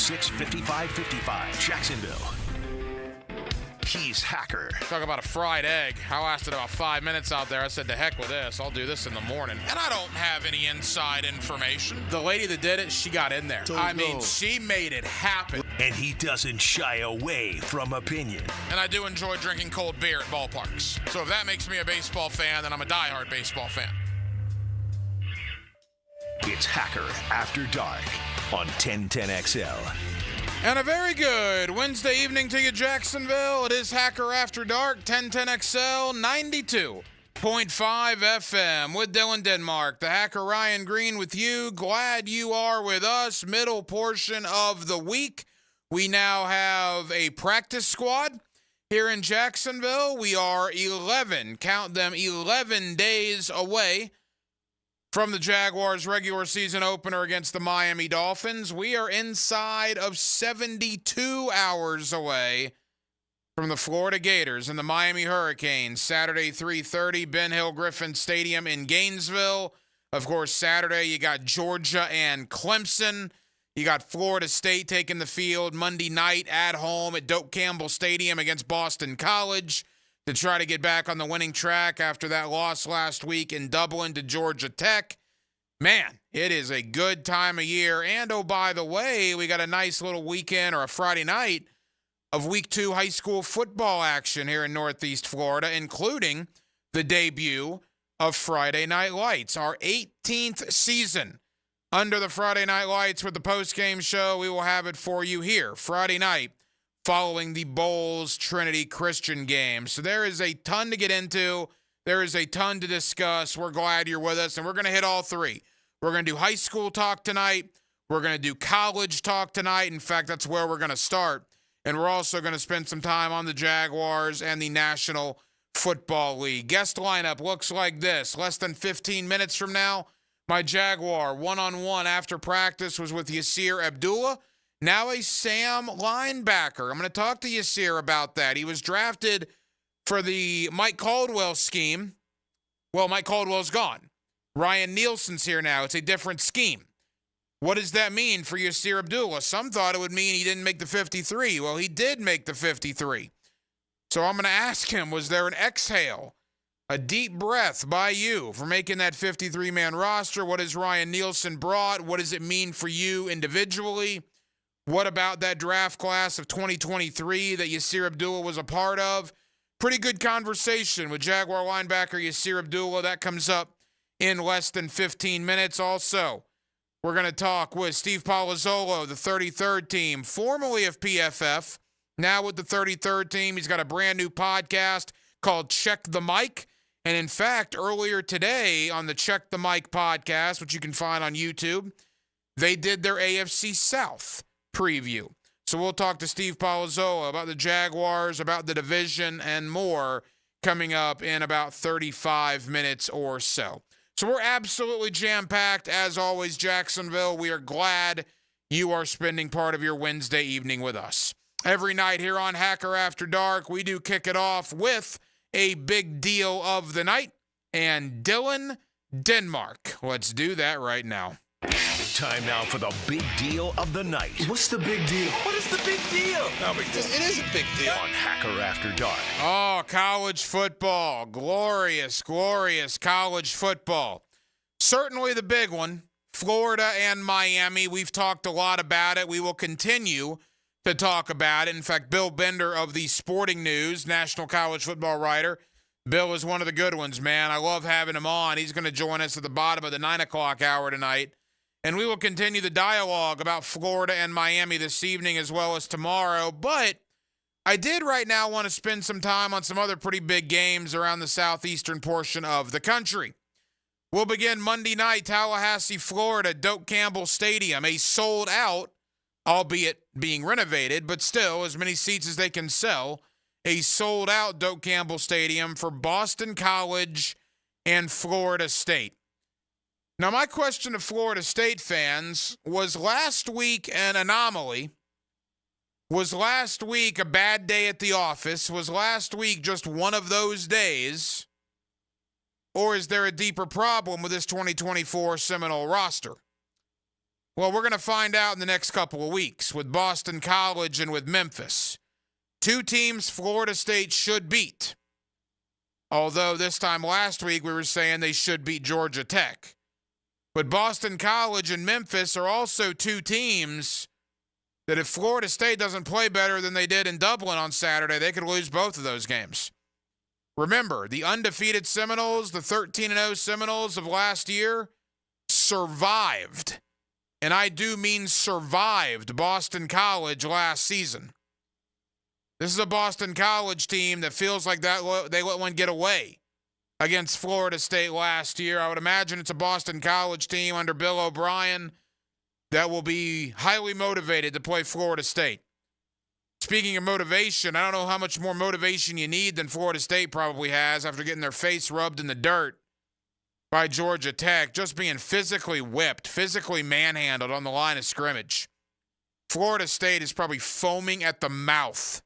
866-5555. Jacksonville. He's Hacker. Talk about a fried egg. I lasted about 5 minutes out there. I said, to heck with this. I'll do this in the morning. And I don't have any inside information. The lady that did it, she got in there. She made it happen. And he doesn't shy away from opinion. And I do enjoy drinking cold beer at ballparks. So if that makes me a baseball fan, then I'm a diehard baseball fan. It's Hacker After Dark on 1010XL. And a very good Wednesday evening to you, Jacksonville. It is Hacker After Dark, 1010XL, 92.5 FM with Dylan Denmark. The Hacker Ryan Green with you. Glad you are with us. Middle portion of the week. We now have a practice squad here in Jacksonville. We are 11 days away from the Jaguars' regular season opener against the Miami Dolphins. We are inside of 72 hours away from the Florida Gators and the Miami Hurricanes. Saturday, 3:30, Ben Hill Griffin Stadium in Gainesville. Of course, Saturday, you got Georgia and Clemson. You got Florida State taking the field Monday night at home at Doak Campbell Stadium against Boston College to try to get back on the winning track after that loss last week in Dublin to Georgia Tech. Man, it is a good time of year. And, oh, by the way, we got a nice little weekend or a Friday night of Week 2 high school football action here in Northeast Florida, including the debut of Friday Night Lights, our 18th season under the Friday Night Lights with the postgame show. We will have it for you here Friday night, following the Bowles Trinity Christian game. So there is a ton to get into. There is a ton to discuss. We're glad you're with us, and we're going to hit all three. We're going to do high school talk tonight. We're going to do college talk tonight. In fact, that's where we're going to start. And we're also going to spend some time on the Jaguars and the National Football League. Guest lineup looks like this. Less than 15 minutes from now, my Jaguar one-on-one after practice was with Yasir Abdullah, now a Sam linebacker. I'm going to talk to Yasir about that. He was drafted for the Mike Caldwell scheme. Well, Mike Caldwell's gone. Ryan Nielsen's here now. It's a different scheme. What does that mean for Yasir Abdullah? Some thought it would mean he didn't make the 53. Well, he did make the 53. So I'm going to ask him, was there an exhale, a deep breath by you for making that 53-man roster? What has Ryan Nielsen brought? What does it mean for you individually? What about that draft class of 2023 that Yasir Abdullah was a part of? Pretty good conversation with Jaguar linebacker Yasir Abdullah. That comes up in less than 15 minutes. Also, we're going to talk with Steve Palazzolo, the 33rd team, formerly of PFF, now with the 33rd team. He's got a brand new podcast called Check the Mic. And in fact, earlier today on the Check the Mic podcast, which you can find on YouTube, they did their AFC South preview. So we'll talk to Steve Palazzolo about the Jaguars, about the division, and more coming up in about 35 minutes or so. So we're absolutely jam-packed. As always, Jacksonville, we are glad you are spending part of your Wednesday evening with us. Every night here on Hacker After Dark, we do kick it off with a big deal of the night and Dylan Denmark. Let's do that right now. Time now for the big deal of the night. What's the big deal? What is the big deal? No big deal. It is a big deal. On Hacker After Dark. Oh, college football. Glorious, glorious college football. Certainly the big one, Florida and Miami. We've talked a lot about it. We will continue to talk about it. In fact, Bill Bender of the Sporting News, national college football writer. Bill is one of the good ones, man. I love having him on. He's going to join us at the bottom of the 9 o'clock hour tonight. And we will continue the dialogue about Florida and Miami this evening as well as tomorrow. But I did right now want to spend some time on some other pretty big games around the southeastern portion of the country. We'll begin Monday night, Tallahassee, Florida, Doak Campbell Stadium, a sold-out, albeit being renovated, but still as many seats as they can sell, a sold-out Doak Campbell Stadium for Boston College and Florida State. Now, my question to Florida State fans, was last week an anomaly? Was last week a bad day at the office? Was last week just one of those days? Or is there a deeper problem with this 2024 Seminole roster? Well, we're going to find out in the next couple of weeks with Boston College and with Memphis. Two teams Florida State should beat. Although this time last week we were saying they should beat Georgia Tech. But Boston College and Memphis are also two teams that if Florida State doesn't play better than they did in Dublin on Saturday, they could lose both of those games. Remember, the undefeated Seminoles, the 13-0 Seminoles of last year, survived, and I do mean survived, Boston College last season. This is a Boston College team that feels like that they let one get away against Florida State last year. I would imagine it's a Boston College team under Bill O'Brien that will be highly motivated to play Florida State. Speaking of motivation, I don't know how much more motivation you need than Florida State probably has after getting their face rubbed in the dirt by Georgia Tech, just being physically whipped, physically manhandled on the line of scrimmage. Florida State is probably foaming at the mouth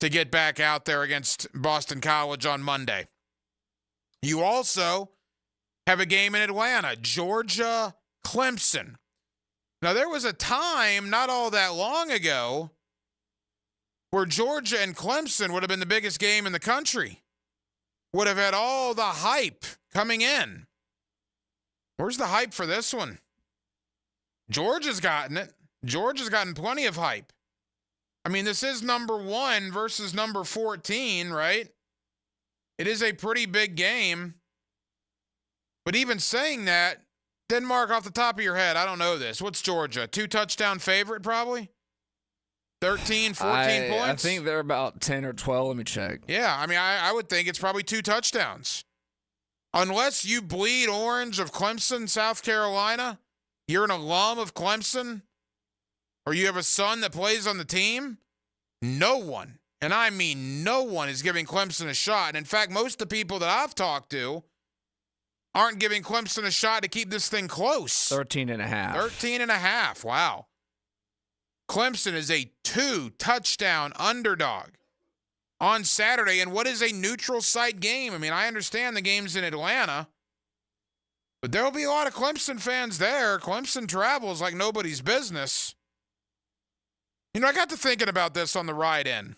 to get back out there against Boston College on Monday. You also have a game in Atlanta, Georgia, Clemson. Now, there was a time not all that long ago where Georgia and Clemson would have been the biggest game in the country, would have had all the hype coming in. Where's the hype for this one? Georgia's gotten it. Georgia's gotten plenty of hype. I mean, this is number 1 versus number 14, right? It is a pretty big game. But even saying that, Denmark, off the top of your head, I don't know this. What's Georgia? 2-touchdown favorite, probably? 13, 14 points? I think they're about 10 or 12. Let me check. Yeah, I mean, I would think it's probably 2 touchdowns. Unless you bleed orange of Clemson, South Carolina, you're an alum of Clemson, or you have a son that plays on the team, no one, and I mean no one, is giving Clemson a shot. And in fact, most of the people that I've talked to aren't giving Clemson a shot to keep this thing close. 13.5. 13.5. Wow. Clemson is a 2-touchdown underdog on Saturday, and what is a neutral site game? I mean, I understand the game's in Atlanta, but there'll be a lot of Clemson fans there. Clemson travels like nobody's business. You know, I got to thinking about this on the ride in.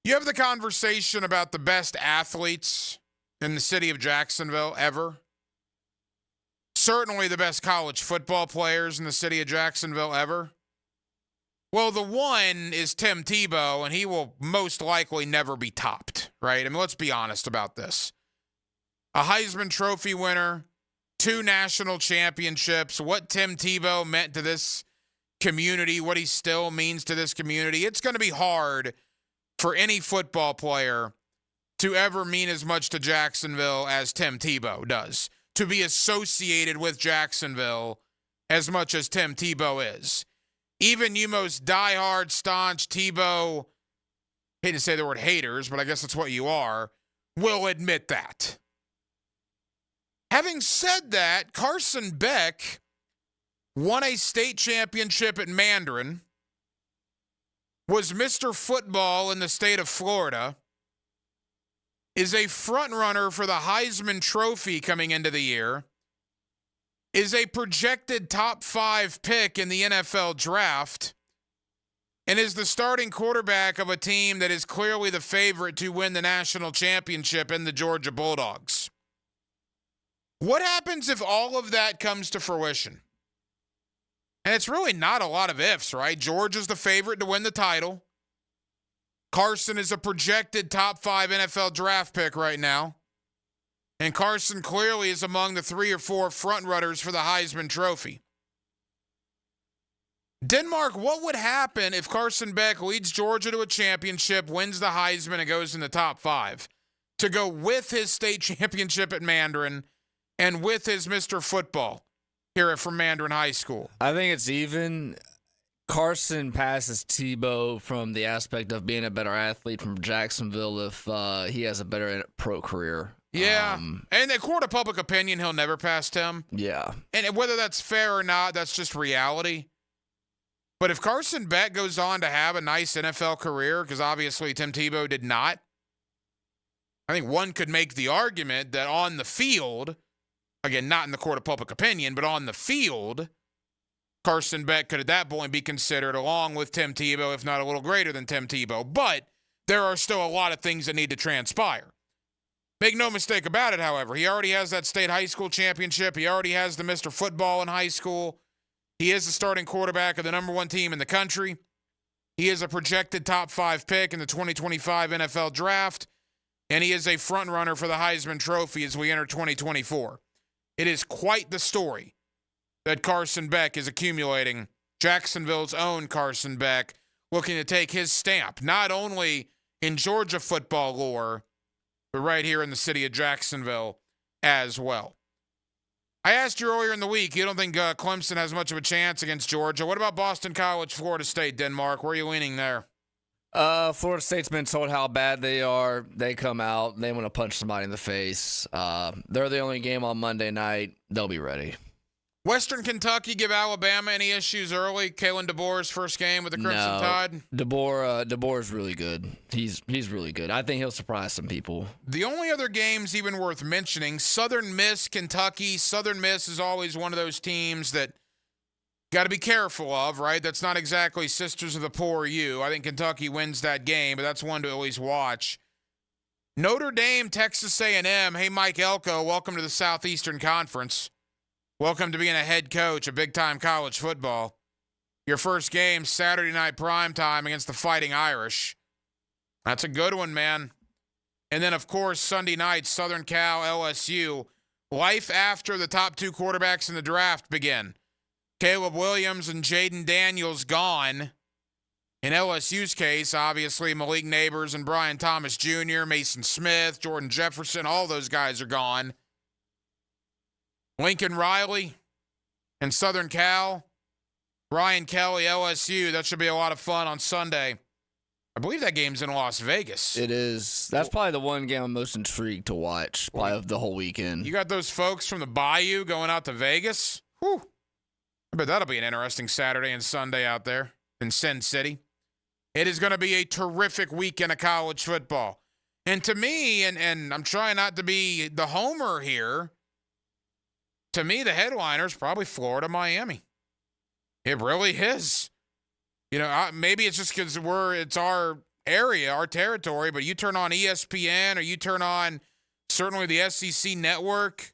You have the conversation about the best athletes in the city of Jacksonville ever. Certainly the best college football players in the city of Jacksonville ever. Well, the one is Tim Tebow, and he will most likely never be topped, right? I mean, let's be honest about this. A Heisman Trophy winner, 2 national championships, what Tim Tebow meant to this community, what he still means to this community. It's going to be hard for any football player to ever mean as much to Jacksonville as Tim Tebow does, to be associated with Jacksonville as much as Tim Tebow is. Even you most diehard, staunch Tebow, hate to say the word haters, but I guess that's what you are, will admit that. Having said that, Carson Beck won a state championship at Mandarin, was Mr. Football in the state of Florida, is a front-runner for the Heisman Trophy coming into the year, is a projected top 5 pick in the NFL draft, and is the starting quarterback of a team that is clearly the favorite to win the national championship in the Georgia Bulldogs. What happens if all of that comes to fruition? And it's really not a lot of ifs, right? Georgia's the favorite to win the title. Carson is a projected top 5 NFL draft pick right now. And Carson clearly is among the 3 or 4 front-runners for the Heisman Trophy. Denmark, what would happen if Carson Beck leads Georgia to a championship, wins the Heisman, and goes in the top 5? To go with his state championship at Mandarin and with his Mr. Football here from Mandarin High School. I think it's even. Carson passes Tebow from the aspect of being a better athlete from Jacksonville if he has a better pro career. Yeah, and in court of public opinion, he'll never pass Tim. Yeah. And whether that's fair or not, that's just reality. But if Carson Beck goes on to have a nice NFL career, because obviously Tim Tebow did not, I think one could make the argument that on the field, again, not in the court of public opinion, but on the field, Carson Beck could at that point be considered along with Tim Tebow, if not a little greater than Tim Tebow. But there are still a lot of things that need to transpire. Make no mistake about it, however. He already has that state high school championship. He already has the Mr. Football in high school. He is the starting quarterback of the number one team in the country. He is a projected top 5 pick in the 2025 NFL Draft. And he is a front runner for the Heisman Trophy as we enter 2024. It is quite the story that Carson Beck is accumulating. Jacksonville's own Carson Beck looking to take his stamp, not only in Georgia football lore, but right here in the city of Jacksonville as well. I asked you earlier in the week, you don't think Clemson has much of a chance against Georgia. What about Boston College, Florida State, Denmark? Where are you leaning there? Florida State's been told how bad they are. They come out, they want to punch somebody in the face. They're the only game on Monday night. They'll be ready. Western Kentucky give Alabama any issues early? Kalen DeBoer's first game with the Crimson Tide? DeBoer's really good. He's really good. I think he'll surprise some people. The only other games even worth mentioning, Southern Miss, Kentucky. Southern Miss is always one of those teams that got to be careful of, right? That's not exactly Sisters of the Poor U. I think Kentucky wins that game, but that's one to at least watch. Notre Dame, Texas A&M. Hey, Mike Elko, welcome to the Southeastern Conference. Welcome to being a head coach of big-time college football. Your first game, Saturday night primetime against the Fighting Irish. That's a good one, man. And then, of course, Sunday night, Southern Cal, LSU. Life after the top 2 quarterbacks in the draft begin. Caleb Williams and Jaden Daniels gone. In LSU's case, obviously, Malik Neighbors and Brian Thomas Jr., Mason Smith, Jordan Jefferson, all those guys are gone. Lincoln Riley and Southern Cal, Brian Kelly, LSU. That should be a lot of fun on Sunday. I believe that game's in Las Vegas. It is. That's probably the one game I'm most intrigued to watch probably of the whole weekend. You got those folks from the Bayou going out to Vegas? Whew. I bet that'll be an interesting Saturday and Sunday out there in Sin City. It is going to be a terrific weekend of college football. And to me, and I'm trying not to be the homer here, to me, the headliner is probably Florida-Miami. It really is. You know, maybe it's just because it's our area, our territory, but you turn on ESPN or you turn on certainly the SEC network,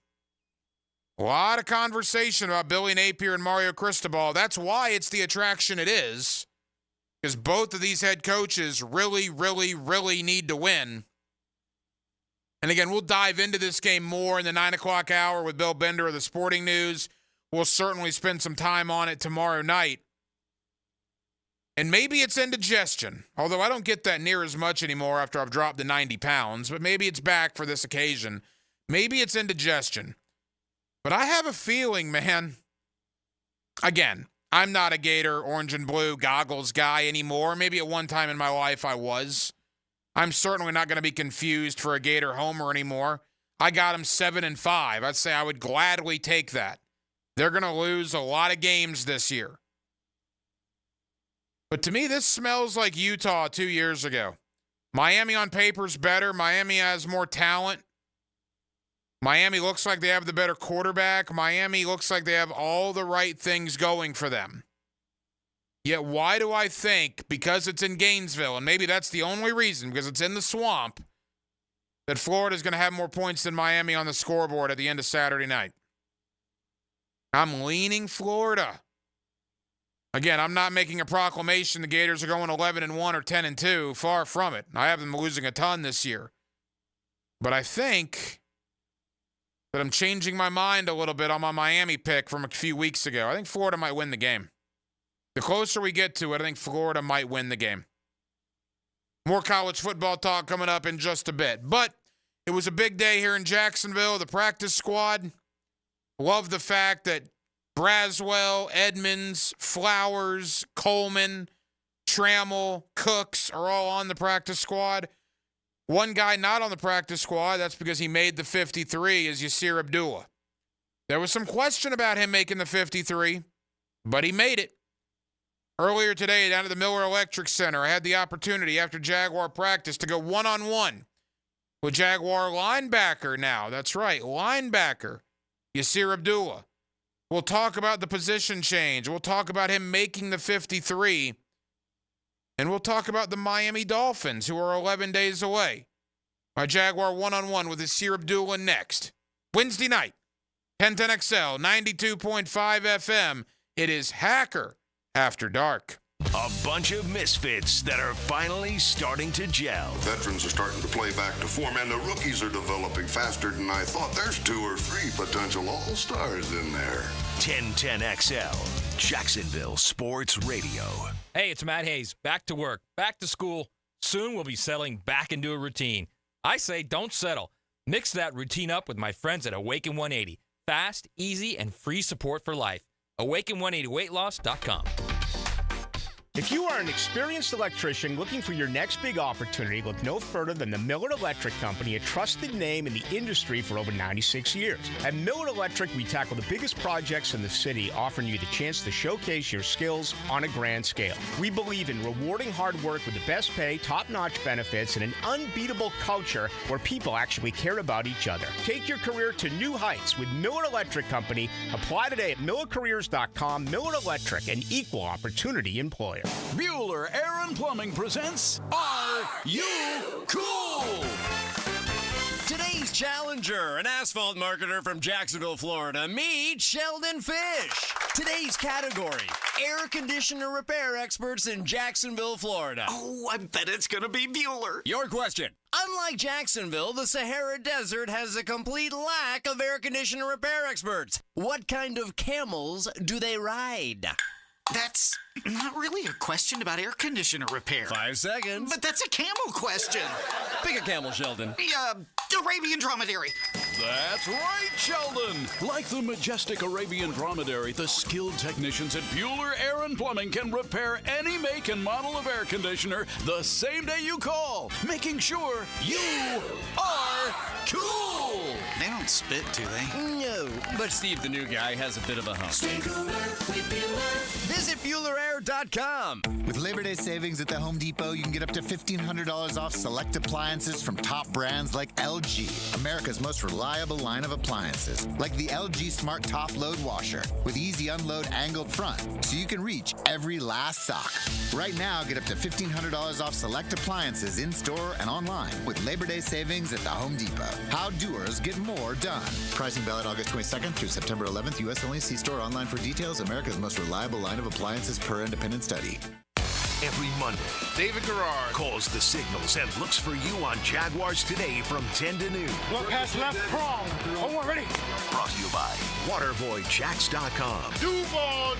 a lot of conversation about Billy Napier and Mario Cristobal. That's why it's the attraction it is, because both of these head coaches really, really, really need to win. And again, we'll dive into this game more in the 9 o'clock hour with Bill Bender of the Sporting News. We'll certainly spend some time on it tomorrow night. And maybe it's indigestion, although I don't get that near as much anymore after I've dropped the 90 pounds, but maybe it's back for this occasion. Maybe it's indigestion. But I have a feeling, man, again, I'm not a Gator orange and blue goggles guy anymore. Maybe at one time in my life I was. I'm certainly not going to be confused for a Gator homer anymore. I got them 7-5. I'd say I would gladly take that. They're going to lose a lot of games this year. But to me, this smells like Utah 2 years ago. Miami on paper's better. Miami has more talent. Miami looks like they have the better quarterback. Miami looks like they have all the right things going for them. Yet why do I think, because it's in Gainesville, and maybe that's the only reason, because it's in the swamp, that Florida's going to have more points than Miami on the scoreboard at the end of Saturday night? I'm leaning Florida. Again, I'm not making a proclamation the Gators are going 11-1 or 10-2. Far from it. I have them losing a ton this year. But I think that I'm changing my mind a little bit on my Miami pick from a few weeks ago. I think Florida might win the game. The closer we get to it, I think Florida might win the game. More college football talk coming up in just a bit. But it was a big day here in Jacksonville. The practice squad. Love the fact that Braswell, Edmonds, Flowers, Coleman, Trammell, Cooks are all on the practice squad. One guy not on the practice squad, that's because he made the 53, is Yasir Abdullah. There was some question about him making the 53, but he made it. Earlier today, down at the Miller Electric Center, I had the opportunity after Jaguar practice to go one-on-one with Jaguar linebacker now. That's right, linebacker Yasir Abdullah. We'll talk about the position change. We'll talk about him making the 53. And we'll talk about the Miami Dolphins, who are 11 days away. My Jaguar one-on-one with Yasir Abdullah next. Wednesday night, 1010XL, 92.5 FM. It is Hacker After Dark. A bunch of misfits that are finally starting to gel. Veterans are starting to play back to form, and the rookies are developing faster than I thought. There's 2 or 3 potential all-stars in there. 1010XL, Jacksonville Sports Radio. Hey, it's Matt Hayes. Back to work, back to school. Soon we'll be settling back into a routine. I say don't settle. Mix that routine up with my friends at Awaken 180. Fast, easy, and free support for life. Awaken180weightloss.com. If you are an experienced electrician looking for your next big opportunity, look no further than the Miller Electric Company, a trusted name in the industry for over 96 years. At Miller Electric, we tackle the biggest projects in the city, offering you the chance to showcase your skills on a grand scale. We believe in rewarding hard work with the best pay, top-notch benefits, and an unbeatable culture where people actually care about each other. Take your career to new heights with Miller Electric Company. Apply today at millercareers.com. Miller Electric, an equal opportunity employer. Bueller Air and Plumbing presents Are You Cool? Today's challenger, an asphalt marketer from Jacksonville, Florida. Meet Sheldon Fish. Today's category, air conditioner repair experts in Jacksonville, Florida. Oh, I bet it's gonna be Bueller. Your question. Unlike Jacksonville, the Sahara Desert has a complete lack of air conditioner repair experts. What kind of camels do they ride? That's not really a question about air conditioner repair. 5 seconds. But that's a camel question. Pick a camel, Sheldon. Arabian dromedary. That's right, Sheldon. Like the majestic Arabian dromedary, the skilled technicians at Bueller Air and Plumbing can repair any make and model of air conditioner the same day you call, making sure you are cool. They don't spit, do they? No, but Steve, the new guy, has a bit of a hump. Stay cooler with Bueller. Visit BuellerAir.com. With Labor Day savings at the Home Depot, you can get up to $1,500 off select appliances from top brands like LG, America's most reliable line of appliances, like the LG Smart Top Load Washer with easy unload angled front, so you can reach every last sock. Right now, get up to $1,500 off select appliances in-store and online with Labor Day savings at the Home Depot. How doers get more done. Pricing valid August 22nd through September 11th. U.S. only. See store online for details. America's most reliable line of appliances per independent study. Every Monday, David Garrard calls the signals and looks for you on Jaguars Today from 10 to noon. Look past left prong. Oh, we're ready. Brought to you by WaterboyJacks.com Duval!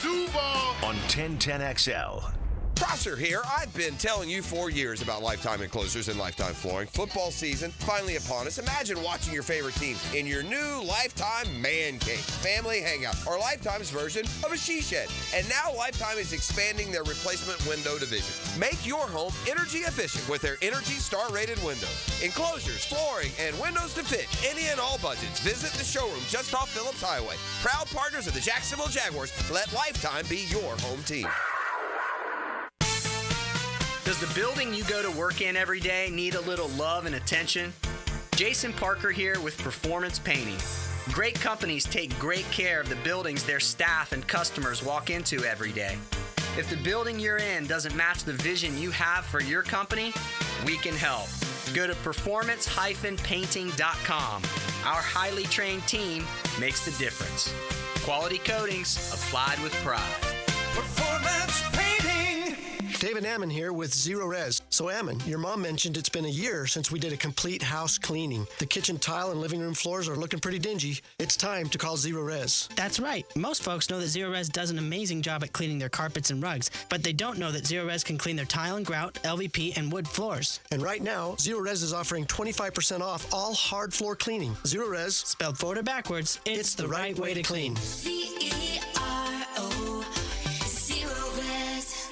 on 1010XL. Prosser here. I've been telling you for years about Lifetime Enclosures and Lifetime Flooring. Football season finally upon us. Imagine watching your favorite team in your new Lifetime Man Cave, family hangout, or Lifetime's version of a she shed. And now Lifetime is expanding their replacement window division. Make your home energy efficient with their Energy Star rated windows. Enclosures, flooring, and windows to fit any and all budgets. Visit the showroom just off Phillips Highway. Proud partners of the Jacksonville Jaguars. Let Lifetime be your home team. Does the building you go to work in every day need a little love and attention? Jason Parker here with Performance Painting. Great companies take great care of the buildings their staff and customers walk into every day. If the building you're in doesn't match the vision you have for your company, we can help. Go to performance-painting.com. Our highly trained team makes the difference. Quality coatings applied with pride. Performance painting. David Ammon here with Zero Res. So Ammon, your mom mentioned it's been a year since we did a complete house cleaning. The kitchen tile and living room floors are looking pretty dingy. It's time to call Zero Res. That's right. Most folks know that Zero Res does an amazing job at cleaning their carpets and rugs, but they don't know that Zero Res can clean their tile and grout, LVP, and wood floors. And right now, Zero Res is offering 25% off all hard floor cleaning. Zero Res, spelled forward or backwards, it's the right way to clean. CERO. Zero Res.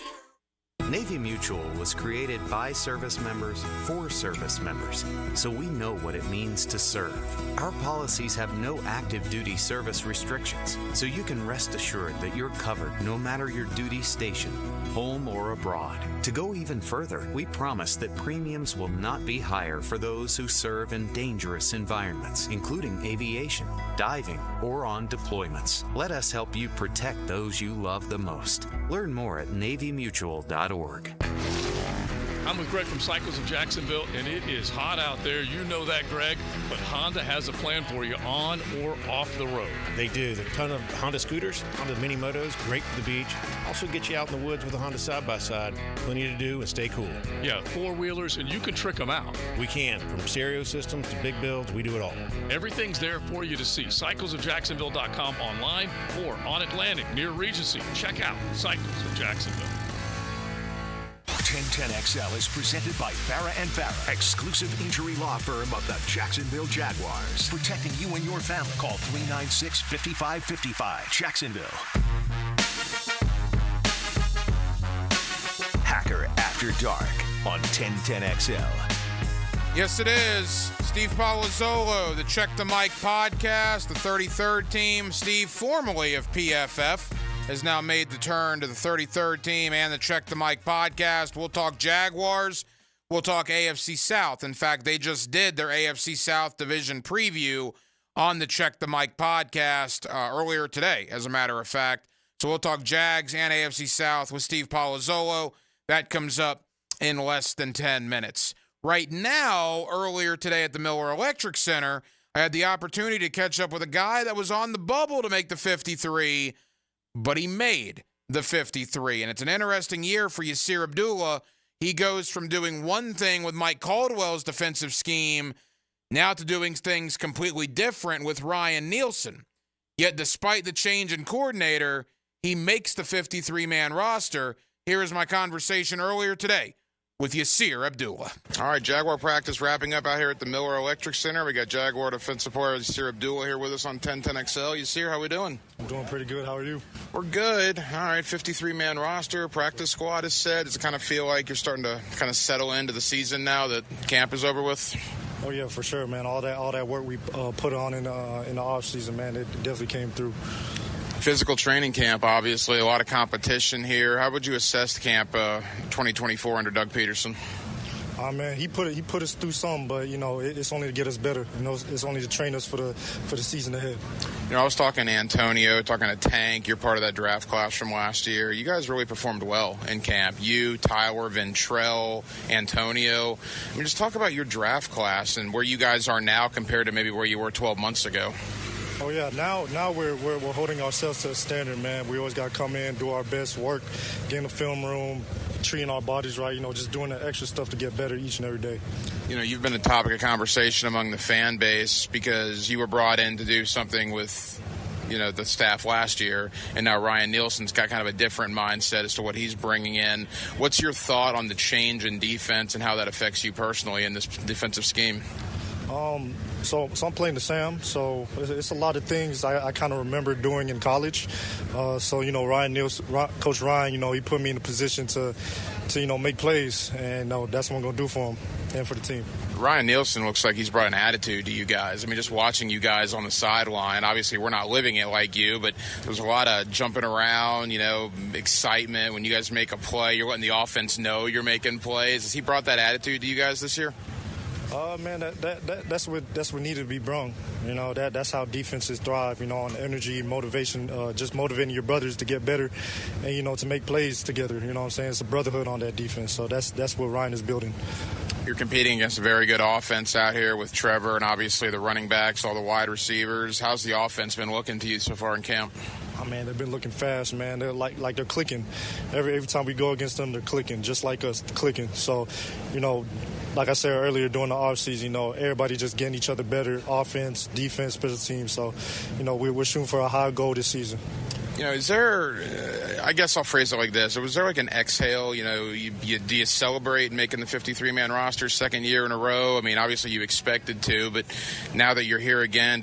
Navy Mutual was created by service members for service members, so we know what it means to serve. Our policies have no active duty service restrictions, so you can rest assured that you're covered no matter your duty station, home or abroad. To go even further, we promise that premiums will not be higher for those who serve in dangerous environments, including aviation, diving, or on deployments. Let us help you protect those you love the most. Learn more at NavyMutual.org. I'm with Greg from Cycles of Jacksonville, and it is hot out there. You know that, Greg, but Honda has a plan for you on or off the road. They do. There's a ton of Honda scooters, Honda mini motos, great for the beach. Also get you out in the woods with a Honda side-by-side. Plenty to do and stay cool. Yeah, four-wheelers, and you can trick them out. We can. From stereo systems to big builds, we do it all. Everything's there for you to see. CyclesofJacksonville.com online or on Atlantic near Regency. Check out Cycles of Jacksonville. 1010XL is presented by Farah & Farah, exclusive injury law firm of the Jacksonville Jaguars. Protecting you and your family. Call 396-5555. Jacksonville. Hacker After Dark on 1010XL. Yes, it is. Steve Palazzolo, the Check the Mic podcast, the 33rd team. Steve, formerly of PFF, has now made the turn to the 33rd team and the Check the Mic podcast. We'll talk Jaguars. We'll talk AFC South. In fact, they just did their AFC South division preview on the Check the Mic podcast earlier today, as a matter of fact. So we'll talk Jags and AFC South with Steve Palazzolo. That comes up in less than 10 minutes. Right now, earlier today at the Miller Electric Center, I had the opportunity to catch up with a guy that was on the bubble to make the 53, but he made the 53. And it's an interesting year for Yasir Abdullah. He goes from doing one thing with Mike Caldwell's defensive scheme now to doing things completely different with Ryan Nielsen. Yet despite the change in coordinator, he makes the 53-man roster. Here is my conversation earlier today with Yasir Abdullah. All right, Jaguar practice wrapping up out here at the Miller Electric Center. We got Jaguar defensive player Yasir Abdullah here with us on 1010XL. Yasir, how we doing? I'm doing pretty good. How are you? We're good. All right, 53-man roster. Practice squad is set. Does it kind of feel like you're starting to kind of settle into the season now that camp is over with? Oh, yeah, for sure, man. All that work we put on in the offseason, man, it definitely came through. Physical training camp, obviously, a lot of competition here. How would you assess the camp 2024 under Doug Peterson? Man, he put us through some, but it's only to get us better. It's only to train us for the season ahead. I was talking to Antonio, talking to Tank. You're part of that draft class from last year. You guys really performed well in camp. You, Tyler, Ventrell, Antonio. I mean, just talk about your draft class and where you guys are now compared to maybe where you were 12 months ago. Oh yeah, now we're holding ourselves to a standard, man. We always got to come in, do our best work, get in the film room, treating our bodies right. Just doing the extra stuff to get better each and every day. You've been a topic of conversation among the fan base because you were brought in to do something with the staff last year, and now Ryan Nielsen's got kind of a different mindset as to what he's bringing in. What's your thought on the change in defense and how that affects you personally in this defensive scheme? So I'm playing the Sam, so it's a lot of things I kind of remember doing in college. Ryan Nielsen, Coach Ryan, he put me in a position to make plays, and that's what I'm going to do for him and for the team. Ryan Nielsen looks like he's brought an attitude to you guys. I mean, just watching you guys on the sideline, obviously we're not living it like you, but there's a lot of jumping around, excitement. When you guys make a play, you're letting the offense know you're making plays. Has he brought that attitude to you guys this year? Man, that's what needed to be brung. That's how defenses thrive. On energy, motivation, just motivating your brothers to get better, and to make plays together. You know what I'm saying? It's a brotherhood on that defense. So that's what Ryan is building. You're competing against a very good offense out here with Trevor and obviously the running backs, all the wide receivers. How's the offense been looking to you so far in camp? Oh, man, they've been looking fast, man. They're like they're clicking. Every time we go against them, they're clicking, just like us, clicking. So, like I said earlier, during the offseason, everybody just getting each other better, offense, defense, special teams. So, we're shooting for a high goal this season. Is there, I guess I'll phrase it like this. Was there like an exhale? Do you celebrate making the 53-man roster second year in a row? I mean, obviously you expected to, but now that you're here again,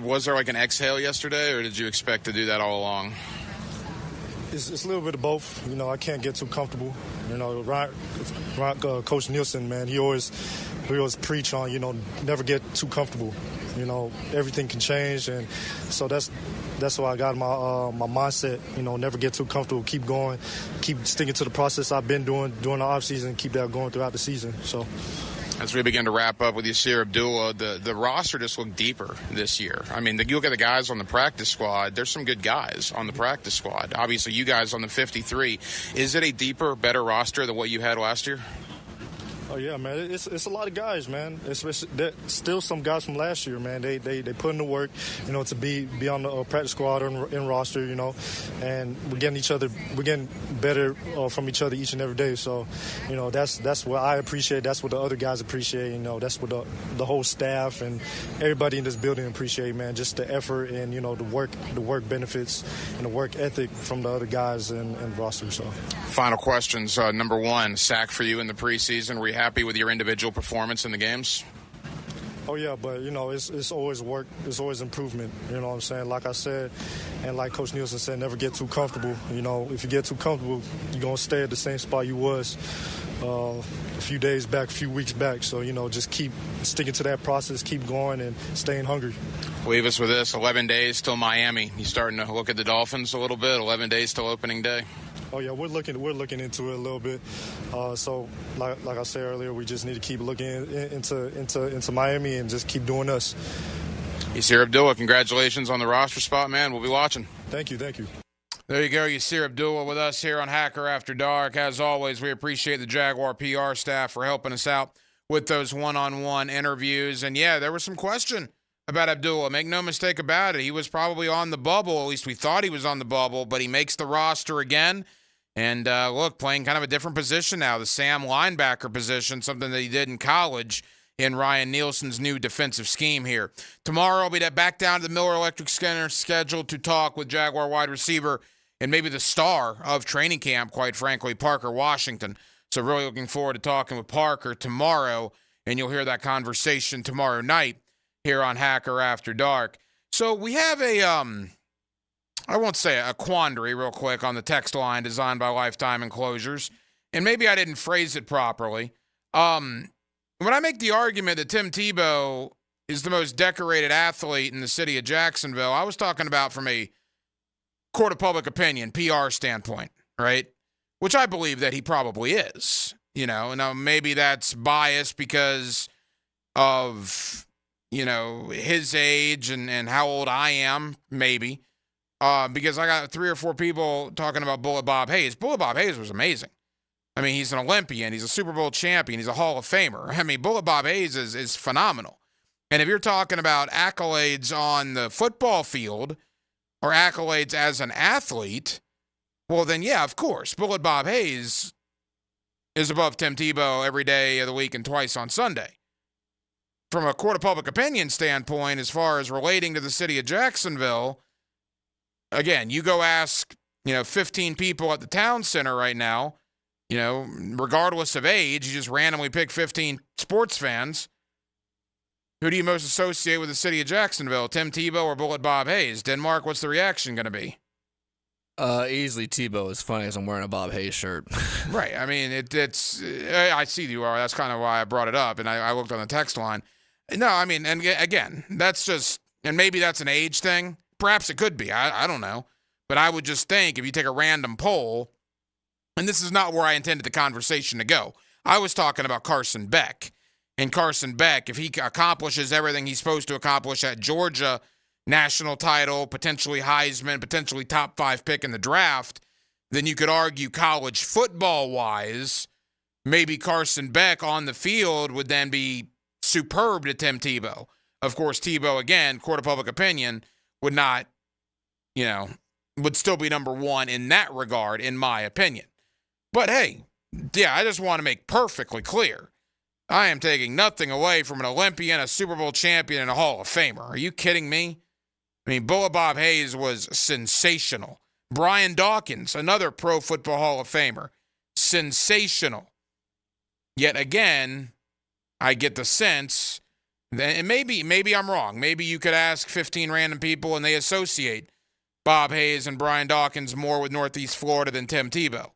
was there like an exhale yesterday, or did you expect to do that all along? It's a little bit of both. You know, I can't get too comfortable. You know, Coach Nielsen, man, he always preach on, you know, never get too comfortable. You know, everything can change, and so that's why I got my mindset. You know, never get too comfortable. Keep going, keep sticking to the process I've been doing during the offseason. Keep that going throughout the season. So. As we begin to wrap up with Yasir Abdullah, the roster just looked deeper this year. I mean, you look at the guys on the practice squad, there's some good guys on the practice squad. Obviously, you guys on the 53. Is it a deeper, better roster than what you had last year? Oh, yeah, man. It's a lot of guys, man. Still some guys from last year, man. They put in the work, you know, to be on the practice squad or in roster, you know. And we're getting better from each other each and every day. So, you know, that's what I appreciate. That's what the other guys appreciate. You know, that's what the whole staff and everybody in this building appreciate, man. Just the effort and, you know, the work benefits and the work ethic from the other guys and roster. So, final questions. Number one, sack for you in the preseason. Were you happy with your individual performance in the games? Oh, yeah, but, you know, it's always work. It's always improvement. You know what I'm saying? Like I said, and like Coach Nielsen said, never get too comfortable. You know, if you get too comfortable, you're going to stay at the same spot you was a few days back, a few weeks back. So, you know, just keep sticking to that process, keep going, and staying hungry. Leave us with this. 11 days till Miami. You starting to look at the Dolphins a little bit? 11 days till opening day? Oh, yeah, we're looking into it a little bit. So, like I said earlier, we just need to keep looking into Miami and just keep doing us. Yasir Abdullah, congratulations on the roster spot, man. We'll be watching. Thank you. There you go, Yasir Abdullah with us here on Hacker After Dark. As always, we appreciate the Jaguar PR staff for helping us out with those one-on-one interviews. And, yeah, there was some question about Abdullah. Make no mistake about it. He was probably on the bubble. At least we thought he was on the bubble, but he makes the roster again. And, look, playing kind of a different position now, the Sam linebacker position, something that he did in college in Ryan Nielsen's new defensive scheme here. Tomorrow, I'll be back down to the Miller Electric Center scheduled to talk with Jaguar wide receiver and maybe the star of training camp, quite frankly, Parker Washington. So really looking forward to talking with Parker tomorrow, and you'll hear that conversation tomorrow night here on Hacker After Dark. So we have I won't say a quandary real quick on the text line designed by Lifetime Enclosures, and maybe I didn't phrase it properly. When I make the argument that Tim Tebow is the most decorated athlete in the city of Jacksonville, I was talking about from a court of public opinion, PR standpoint, right? Which I believe that he probably is, you know. Now, maybe that's biased because of, you know, his age and how old I am, maybe. Because I got 3 or 4 people talking about Bullet Bob Hayes. Bullet Bob Hayes was amazing. I mean, he's an Olympian. He's a Super Bowl champion. He's a Hall of Famer. I mean, Bullet Bob Hayes is phenomenal. And if you're talking about accolades on the football field or accolades as an athlete, well, then, yeah, of course. Bullet Bob Hayes is above Tim Tebow every day of the week and twice on Sunday. From a court of public opinion standpoint, as far as relating to the city of Jacksonville, again, you go ask, 15 people at the town center right now, regardless of age, you just randomly pick 15 sports fans. Who do you most associate with the city of Jacksonville, Tim Tebow or Bullet Bob Hayes? Denmark, what's the reaction going to be? Easily Tebow. As funny as I'm wearing a Bob Hayes shirt. Right. I mean, it's. I see you are. That's kind of why I brought it up, and I looked on the text line. No, I mean, and again, that's just, and maybe that's an age thing. Perhaps it could be. I don't know. But I would just think if you take a random poll, and this is not where I intended the conversation to go. I was talking about Carson Beck. And Carson Beck, if he accomplishes everything he's supposed to accomplish at Georgia, national title, potentially Heisman, potentially top 5 pick in the draft, then you could argue college football-wise, maybe Carson Beck on the field would then be superb to Tim Tebow. Of course, Tebow, again, court of public opinion, would not, would still be number 1 in that regard, in my opinion. But hey, yeah, I just want to make perfectly clear. I am taking nothing away from an Olympian, a Super Bowl champion, and a Hall of Famer. Are you kidding me? I mean, Bullet Bob Hayes was sensational. Brian Dawkins, another Pro Football Hall of Famer, sensational. Yet again, I get the sense that, and maybe I'm wrong. Maybe you could ask 15 random people and they associate Bob Hayes and Brian Dawkins more with Northeast Florida than Tim Tebow.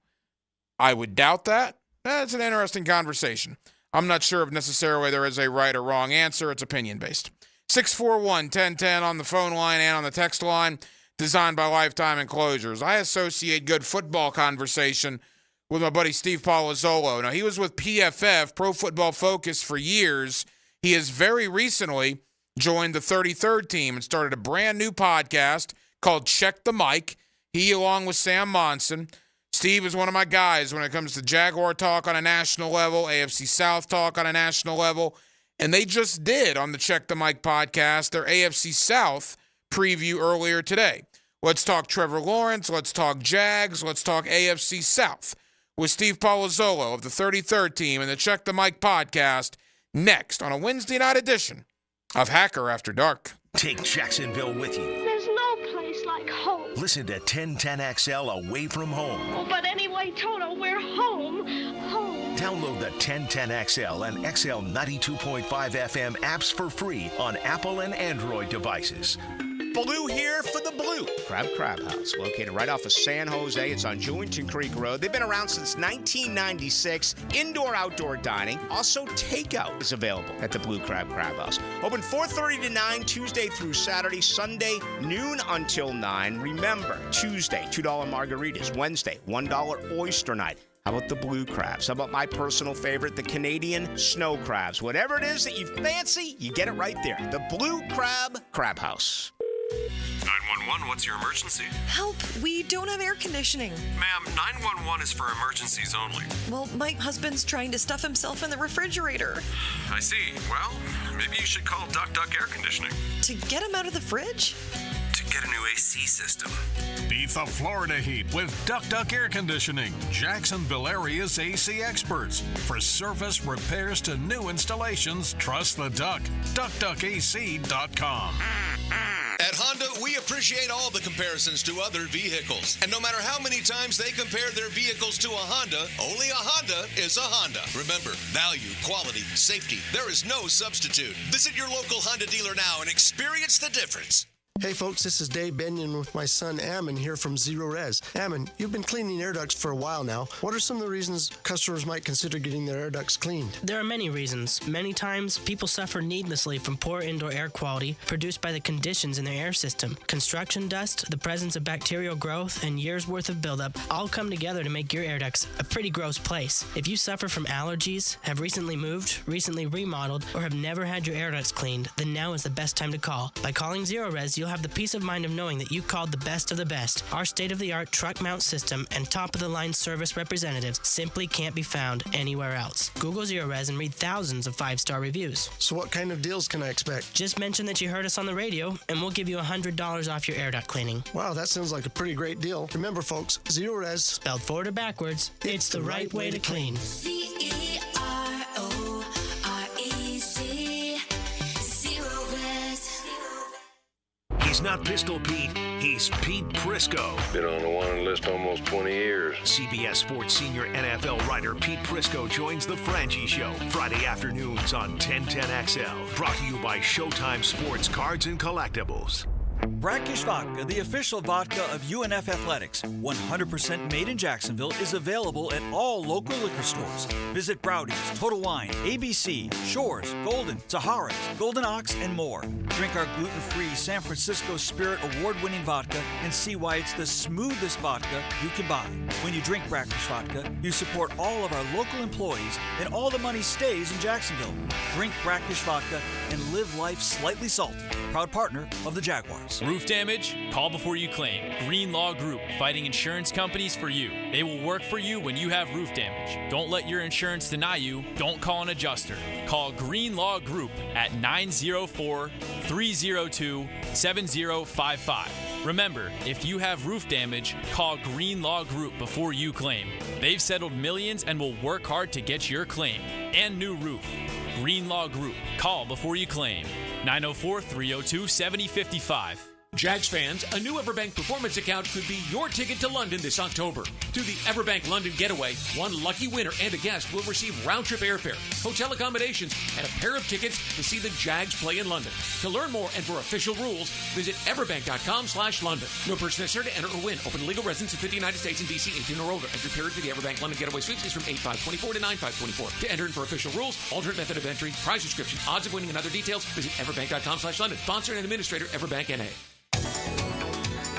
I would doubt that. That's an interesting conversation. I'm not sure if necessarily there is a right or wrong answer. It's opinion-based. 641-1010 on the phone line and on the text line, designed by Lifetime Enclosures. I associate good football conversation with my buddy Steve Palazzolo. Now, he was with PFF, Pro Football Focus, for years. He has very recently joined the 33rd team and started a brand new podcast called Check the Mic. He, along with Sam Monson. Steve is one of my guys when it comes to Jaguar talk on a national level, AFC South talk on a national level. And they just did on the Check the Mic podcast their AFC South preview earlier today. Let's talk Trevor Lawrence. Let's talk Jags. Let's talk AFC South with Steve Palazzolo of the 33rd team and the Check the Mic podcast next on a Wednesday night edition of Hacker After Dark. Take Jacksonville with you. There's no place like home. Listen to 1010XL away from home. Oh, but anyway, Toto, we're home. Home. Download the 1010XL and XL 92.5 FM apps for free on Apple and Android devices. Blue here for the Blue Crab House, located right off of San Jose. It's on Jewington Creek Road. They've been around since 1996. Indoor-outdoor dining. Also, takeout is available at the Blue Crab House. Open 4:30 to 9, Tuesday through Saturday. Sunday, noon until 9. Remember, Tuesday, $2 margaritas. Wednesday, $1 oyster night. How about the blue crabs? How about my personal favorite, the Canadian snow crabs? Whatever it is that you fancy, you get it right there. The Blue Crab House. 911, what's your emergency? Help, we don't have air conditioning. Ma'am, 911 is for emergencies only. Well, my husband's trying to stuff himself in the refrigerator. I see. Well, maybe you should call Duck Air Conditioning. To get him out of the fridge? To get a new AC system. Beat the Florida heat with Duck Air Conditioning. Jacksonville area's AC experts. For service, repairs to new installations, trust the Duck. DuckDuckAC.com. At Honda, we appreciate all the comparisons to other vehicles. And no matter how many times they compare their vehicles to a Honda, only a Honda is a Honda. Remember, value, quality, safety, there is no substitute. Visit your local Honda dealer now and experience the difference. Hey folks, this is Dave Benyon with my son Ammon here from Zero Res. Ammon, you've been cleaning air ducts for a while now. What are some of the reasons customers might consider getting their air ducts cleaned? There are many reasons. Many times, people suffer needlessly from poor indoor air quality produced by the conditions in their air system. Construction dust, the presence of bacterial growth, and years' worth of buildup all come together to make your air ducts a pretty gross place. If you suffer from allergies, have recently moved, recently remodeled, or have never had your air ducts cleaned, then now is the best time to call. By calling Zero Res, you'll have the peace of mind of knowing that you called the best of the best. Our state-of-the-art truck mount system and top-of-the-line service representatives simply can't be found anywhere else. Google Zero Res and read thousands of 5-star reviews. So what kind of deals can I expect? Just mention that you heard us on the radio, and we'll give you $100 off your air duct cleaning. Wow, that sounds like a pretty great deal. Remember, folks, Zero Res, spelled forward or backwards, it's the right way to clean. CEROREC. Zero Res. He's not Pistol Pete, he's Pete Prisco. Been on the wanted list almost 20 years. CBS Sports senior NFL writer Pete Prisco joins the Frangie Show Friday afternoons on 1010XL. Brought to you by Showtime Sports Cards and Collectibles. Brackish Vodka, the official vodka of UNF Athletics, 100% made in Jacksonville, is available at all local liquor stores. Visit Browdy's, Total Wine, ABC, Shores, Golden, Sahara's, Golden Ox, and more. Drink our gluten-free San Francisco Spirit award-winning vodka and see why it's the smoothest vodka you can buy. When you drink Brackish Vodka, you support all of our local employees and all the money stays in Jacksonville. Drink Brackish Vodka and live life slightly salty. Proud partner of the Jaguars. Roof damage? Call before you claim. Green Law Group, fighting insurance companies for you. They will work for you when you have roof damage. Don't let your insurance deny you. Don't call an adjuster. Call Green Law Group at 904-302-7055. Remember, if you have roof damage, call Green Law Group before you claim. They've settled millions and will work hard to get your claim and new roof. Green Law Group. Call before you claim. 904-302-7055. Jags fans, a new Everbank Performance account could be your ticket to London this October. Through the Everbank London Getaway, one lucky winner and a guest will receive round-trip airfare, hotel accommodations, and a pair of tickets to see the Jags play in London. To learn more and for official rules, visit everbank.com/London. No person necessary to enter or win. Open to legal residents of 50 United States and D.C. 18 or older. Entry period for the Everbank London Getaway Suites is from 8/5/24 to 9/5/24. To enter in for official rules, alternate method of entry, prize description, odds of winning, and other details, visit everbank.com/London. Sponsor and administrator, Everbank N.A.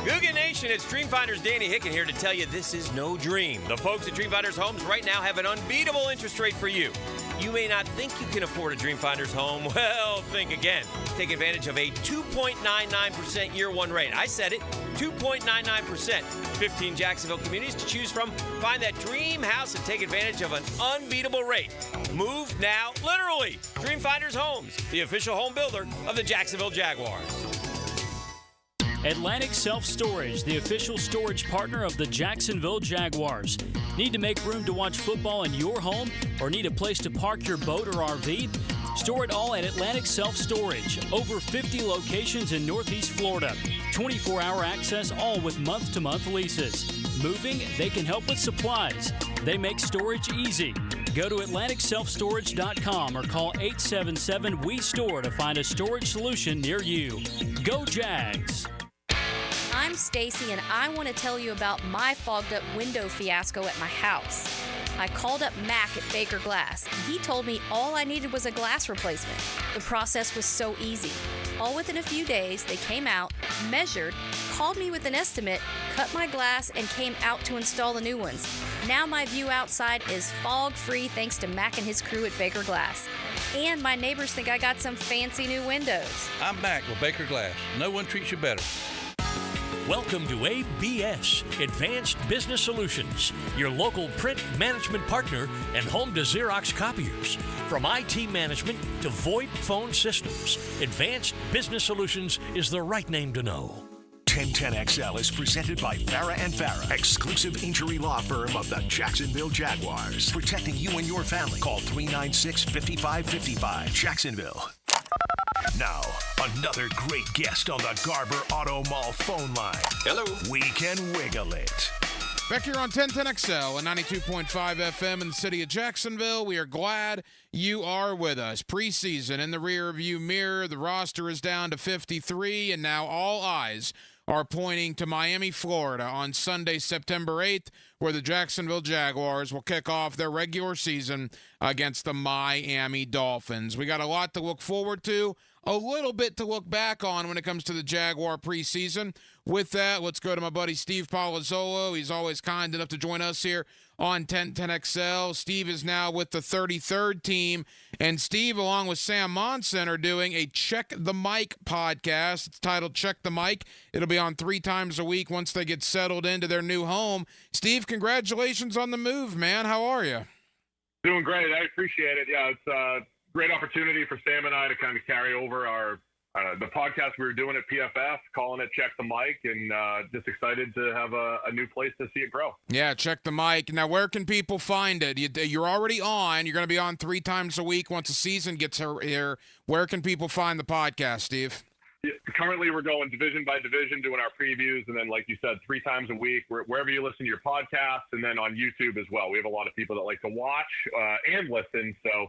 Googan Nation, it's Dreamfinders Danny Hicken here to tell you this is no dream. The folks at Dreamfinders Homes right now have an unbeatable interest rate for you. You may not think you can afford a Dreamfinders home. Well, think again. Take advantage of a 2.99% year one rate. I said it, 2.99%. 15 Jacksonville communities to choose from. Find that dream house and take advantage of an unbeatable rate. Move now, literally. Dreamfinders Homes, the official home builder of the Jacksonville Jaguars. Atlantic Self-Storage, the official storage partner of the Jacksonville Jaguars. Need to make room to watch football in your home or need a place to park your boat or RV? Store it all at Atlantic Self-Storage. Over 50 locations in Northeast Florida. 24-hour access, all with month-to-month leases. Moving, they can help with supplies. They make storage easy. Go to AtlanticSelfStorage.com or call 877-WE-STORE to find a storage solution near you. Go Jags! I'm Stacy, and I want to tell you about my fogged up window fiasco at my house. I called up Mac at Baker Glass, and he told me all I needed was a glass replacement. The process was so easy. All within a few days, they came out, measured, called me with an estimate, cut my glass, and came out to install the new ones. Now my view outside is fog-free thanks to Mac and his crew at Baker Glass. And my neighbors think I got some fancy new windows. I'm Mac with Baker Glass. No one treats you better. Welcome to ABS, Advanced Business Solutions, your local print management partner and home to Xerox copiers. From IT management to VoIP phone systems, Advanced Business Solutions is the right name to know. 1010XL is presented by Farah & Farah, exclusive injury law firm of the Jacksonville Jaguars. Protecting you and your family. Call 396-5555, Jacksonville. Now, another great guest on the Garber Auto Mall phone line. Hello. We can wiggle it. Back here on 1010XL and 92.5 FM in the city of Jacksonville. We are glad you are with us. Preseason in the rearview mirror. The roster is down to 53, and now all eyes are pointing to Miami, Florida on Sunday, September 8th, where the Jacksonville Jaguars will kick off their regular season against the Miami Dolphins. We got a lot to look forward to, a little bit to look back on when it comes to the Jaguar preseason. With that, let's go to my buddy Steve Palazzolo. He's always kind enough to join us here on 1010XL. Steve is now with the 33rd team, and Steve, along with Sam Monson, are doing a Check the Mic podcast. It's titled Check the Mic. It'll be on 3 times a week once they get settled into their new home. Steve, congratulations on the move, man. How are you? Doing great. I appreciate it. Yeah, it's a great opportunity for Sam and I to kind of carry over our the podcast we were doing at PFF, calling it Check the Mic, and just excited to have a new place to see it grow. Yeah, Check the Mic. Now, where can people find it? You're already on. You're going to be on 3 times a week once the season gets here. Where can people find the podcast, Steve? Yeah, currently, we're going division by division, doing our previews, and then, like you said, 3 times a week, wherever you listen to your podcast, and then on YouTube as well. We have a lot of people that like to watch and listen, so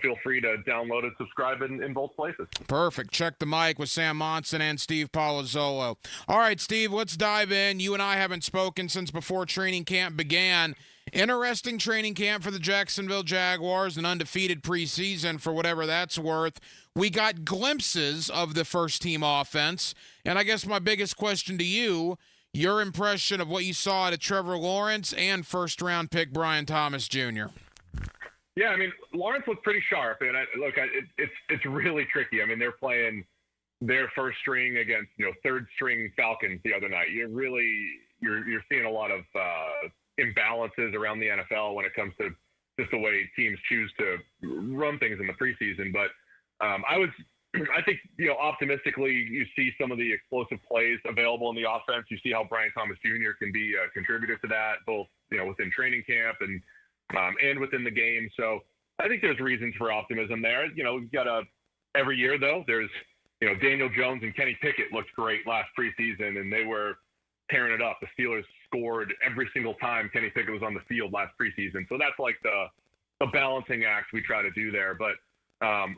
feel free to download and subscribe in both places. Perfect. Check the Mic with Sam Monson and Steve Palazzolo. All right, Steve, let's dive in. You and I haven't spoken since before training camp began. Interesting training camp for the Jacksonville Jaguars, an undefeated preseason for whatever that's worth. We got glimpses of the first-team offense, and I guess my biggest question to you, your impression of what you saw out of Trevor Lawrence and first-round pick Brian Thomas Jr. Yeah, I mean, Lawrence looked pretty sharp, and it's really tricky. I mean, they're playing their first string against third string Falcons the other night. You're seeing a lot of imbalances around the NFL when it comes to just the way teams choose to run things in the preseason. But I think optimistically you see some of the explosive plays available in the offense. You see how Brian Thomas Jr. can be a contributor to that, both within training camp and within the game. So I think there's reasons for optimism there. You've got every year though, there's Daniel Jones and Kenny Pickett looked great last preseason, and they were tearing it up. The Steelers scored every single time Kenny Pickett was on the field last preseason. So that's like the balancing act we try to do there. But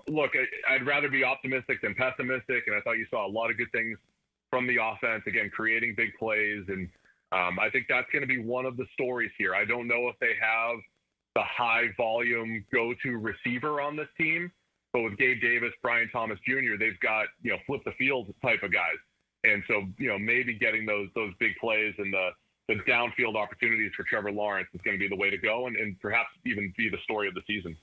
look, I'd rather be optimistic than pessimistic, and I thought you saw a lot of good things from the offense, again, creating big plays. And I think that's going to be one of the stories here. I don't know if they have the high volume go-to receiver on this team, but with Gabe Davis, Brian Thomas Jr., they've got, flip the field type of guys. And so, maybe getting those big plays and the downfield opportunities for Trevor Lawrence is going to be the way to go and perhaps even be the story of the season.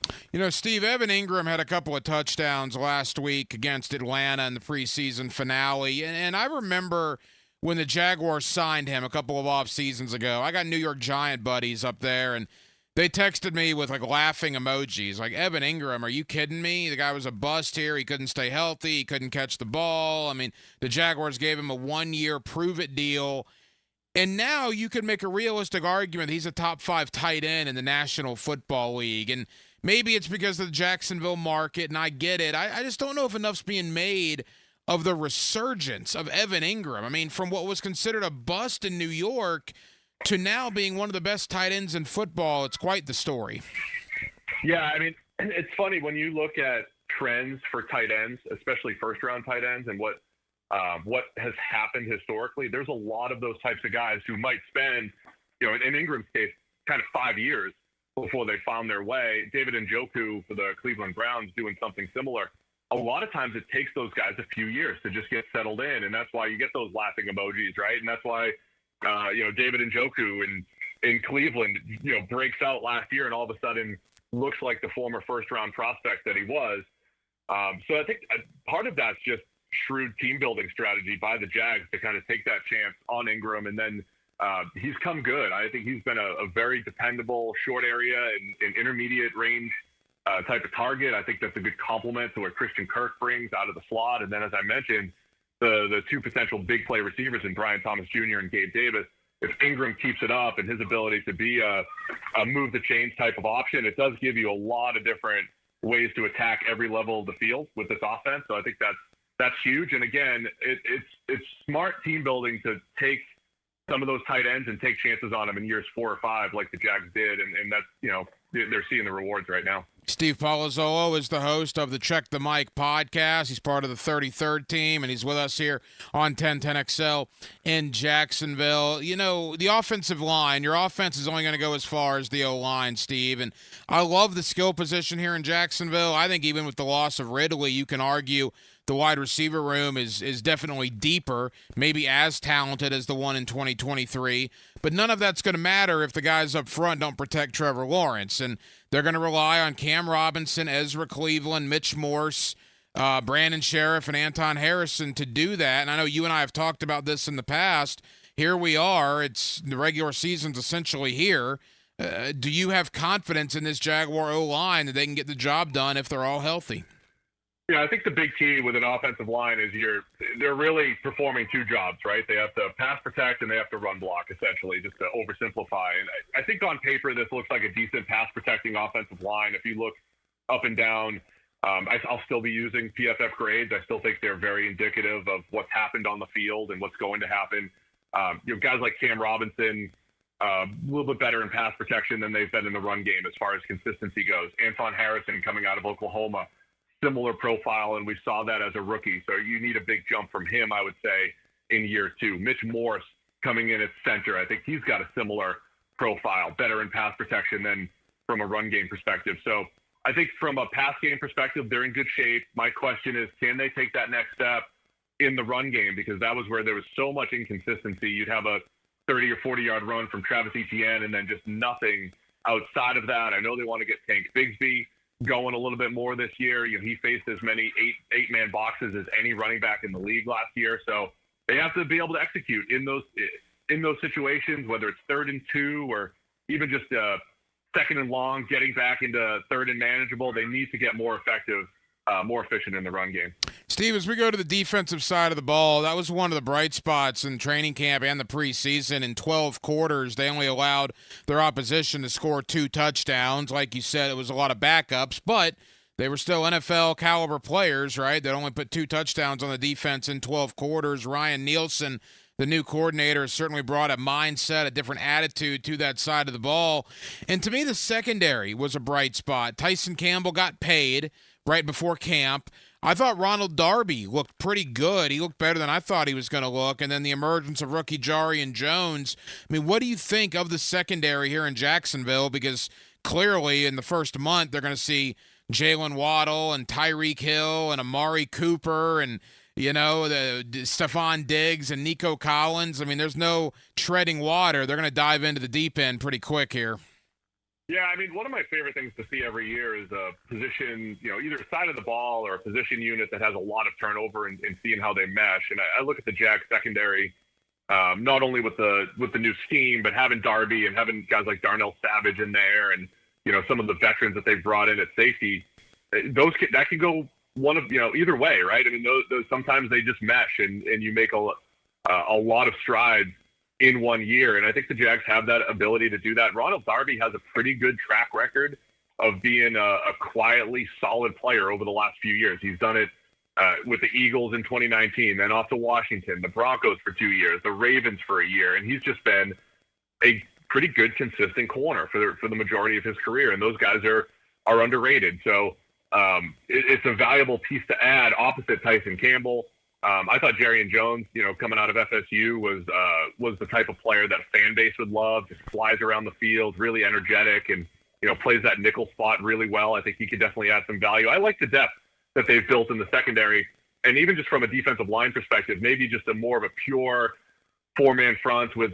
Steve, Evan Ingram had a couple of touchdowns last week against Atlanta in the preseason finale. And I remember when the Jaguars signed him a couple of off seasons ago. I got New York Giant buddies up there, and they texted me with laughing emojis, like, Evan Ingram, are you kidding me? The guy was a bust here. He couldn't stay healthy. He couldn't catch the ball. I mean, the Jaguars gave him a 1-year prove-it deal. And now you could make a realistic argument that he's a top 5 tight end in the National Football League. And maybe it's because of the Jacksonville market, and I get it. I just don't know if enough's being made of the resurgence of Evan Ingram. I mean, from what was considered a bust in New York to now being one of the best tight ends in football, it's quite the story. Yeah, I mean, it's funny when you look at trends for tight ends, especially first-round tight ends, and what has happened historically. There's a lot of those types of guys who might spend, in Ingram's case, kind of 5 years before they found their way. David Njoku for the Cleveland Browns doing something similar. A lot of times it takes those guys a few years to just get settled in, and that's why you get those laughing emojis, right? And that's why David Njoku in Cleveland, breaks out last year and all of a sudden looks like the former first-round prospect that he was. So I think part of that's just shrewd team-building strategy by the Jags to kind of take that chance on Ingram, and then he's come good. I think he's been a very dependable short area and intermediate range type of target. I think that's a good complement to what Christian Kirk brings out of the slot. And then, as I mentioned, the two potential big play receivers in Brian Thomas Jr. and Gabe Davis. If Ingram keeps it up and his ability to be a move the chains type of option, it does give you a lot of different ways to attack every level of the field with this offense. So I think that's huge. And again, it's smart team building to take some of those tight ends and take chances on them in years 4 or 5, like the Jags did. And that's, they're seeing the rewards right now. Steve Palazzolo is the host of the Check the Mic podcast. He's part of the 33rd team, and he's with us here on 1010XL in Jacksonville. The offensive line, your offense is only going to go as far as the O-line, Steve. And I love the skill position here in Jacksonville. I think even with the loss of Ridley, you can argue the wide receiver room is definitely deeper, maybe as talented as the one in 2023. But none of that's going to matter if the guys up front don't protect Trevor Lawrence. And they're going to rely on Cam Robinson, Ezra Cleveland, Mitch Morse, Brandon Sheriff, and Anton Harrison to do that. And I know you and I have talked about this in the past. Here we are. It's the regular season's essentially here. Do you have confidence in this Jaguar O-line that they can get the job done if they're all healthy? Yeah, I think the big key with an offensive line is they're really performing 2 jobs, right? They have to pass protect and they have to run block, essentially, just to oversimplify. And I think on paper this looks like a decent pass protecting offensive line. If you look up and down, I'll still be using PFF grades. I still think they're very indicative of what's happened on the field and what's going to happen. Guys like Cam Robinson, a little bit better in pass protection than they've been in the run game as far as consistency goes. Anton Harrison coming out of Oklahoma, similar profile, and we saw that as a rookie. So you need a big jump from him, I would say, in year 2. Mitch Morse coming in at center. I think he's got a similar profile, better in pass protection than from a run game perspective. So I think from a pass game perspective, they're in good shape. My question is, can they take that next step in the run game? Because that was where there was so much inconsistency. You'd have a 30 or 40-yard run from Travis Etienne and then just nothing outside of that. I know they want to get Tank Bigsby going a little bit more this year. He faced as many eight-man boxes as any running back in the league last year. So they have to be able to execute in those situations, whether it's 3rd and 2 or even just 2nd and long, getting back into 3rd and manageable. They need to get more effective, more efficient in the run game. Steve, as we go to the defensive side of the ball, that was one of the bright spots in training camp and the preseason. In 12 quarters, they only allowed their opposition to score 2 touchdowns. Like you said, it was a lot of backups, but they were still NFL caliber players, right? That only put 2 touchdowns on the defense in 12 quarters. Ryan Nielsen, the new coordinator, has certainly brought a mindset, a different attitude to that side of the ball. And to me, the secondary was a bright spot. Tyson Campbell got paid right before camp. I thought Ronald Darby looked pretty good. He looked better than I thought he was going to look. And then the emergence of rookie Jarian Jones. I mean, what do you think of the secondary here in Jacksonville? Because clearly in the first month, they're going to see Jalen Waddle and Tyreek Hill and Amari Cooper and, the Stephon Diggs and Nico Collins. I mean, there's no treading water. They're going to dive into the deep end pretty quick here. Yeah, I mean, one of my favorite things to see every year is a position, either side of the ball or a position unit that has a lot of turnover and seeing how they mesh. And I look at the Jags secondary, not only with the new scheme, but having Darby and having guys like Darnell Savage in there, and some of the veterans that they've brought in at safety. That can go one of either way, right? I mean, those sometimes they just mesh and you make a lot of strides in 1 year. And I think the Jags have that ability to do that. Ronald Darby has a pretty good track record of being a quietly solid player over the last few years. He's done it with the Eagles in 2019, then off to Washington, the Broncos for 2 years, the Ravens for a year. And he's just been a pretty good, consistent corner for the majority of his career. And those guys are underrated. So it's a valuable piece to add opposite Tyson Campbell. I thought Jarian Jones, coming out of FSU was the type of player that a fan base would love. Just flies around the field, really energetic, and plays that nickel spot really well. I think he could definitely add some value. I like the depth that they've built in the secondary, and even just from a defensive line perspective, maybe just more of a pure 4-man front with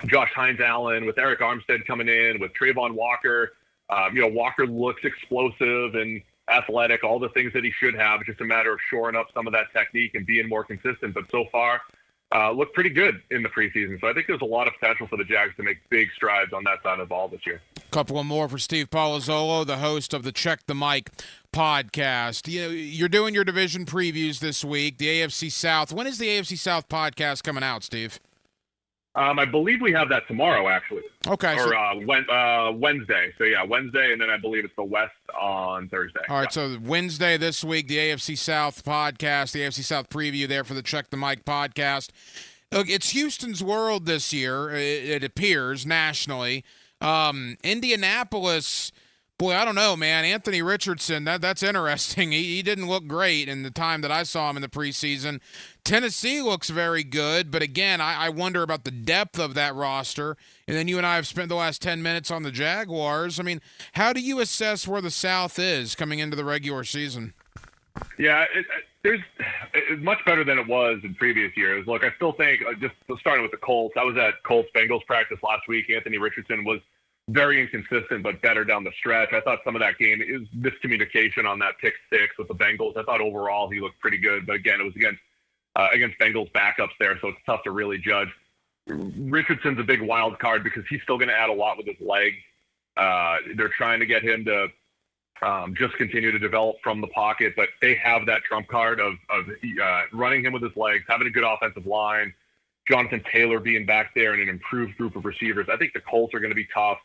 Josh Hines-Allen, with Eric Armstead coming in, with Trayvon Walker. Walker looks explosive and athletic, all the things that he should have. It's just a matter of shoring up some of that technique and being more consistent. But so far, looked pretty good in the preseason. So I think there's a lot of potential for the Jags to make big strides on that side of the ball this year. A couple of more for Steve Palazzolo, the host of the Check the Mic podcast. You're doing your division previews this week, the AFC South. When is the AFC South podcast coming out, Steve? I believe we have that tomorrow, actually. Okay. Or Wednesday. So, yeah, Wednesday, and then I believe it's the West on Thursday. All right, so Wednesday this week, the AFC South podcast, the AFC South preview there for the Check the Mic podcast. Look, it's Houston's world this year, it appears, nationally. Indianapolis, boy, I don't know, man. Anthony Richardson, that's interesting. He didn't look great in the time that I saw him in the preseason. Tennessee looks very good, but again, I wonder about the depth of that roster. And then you and I have spent the last 10 minutes on the Jaguars. I mean, how do you assess where the South is coming into the regular season? Yeah, it's much better than it was in previous years. Look, I still think, just starting with the Colts, I was at Colts-Bengals practice last week. Anthony Richardson was very inconsistent, but better down the stretch. I thought some of that game is miscommunication on that pick 6 with the Bengals. I thought overall he looked pretty good, but again, it was against Bengals backups there, so it's tough to really judge. Richardson's a big wild card because he's still going to add a lot with his leg. They're trying to get him to just continue to develop from the pocket, but they have that trump card of running him with his legs, having a good offensive line, Jonathan Taylor being back there, and an improved group of receivers. I think the Colts are going to be tough.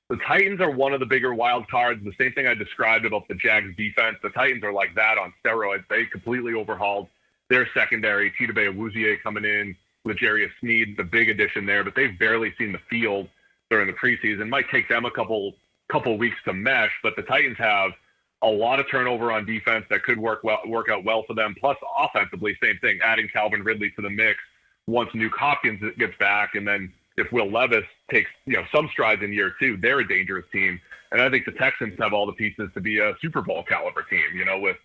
The Titans are one of the bigger wild cards. The same thing I described about the Jags defense. The Titans are like that on steroids. They completely overhauled their secondary. Chidobe Awuzie coming in with Jarius Sneed, the big addition there, but they've barely seen the field during the preseason. Might take them a couple weeks to mesh, but the Titans have a lot of turnover on defense that could work out well for them. Plus, offensively, same thing, adding Calvin Ridley to the mix once Nuke Hopkins gets back, and then if Will Levis takes some strides in year 2, they're a dangerous team. And I think the Texans have all the pieces to be a Super Bowl caliber team. With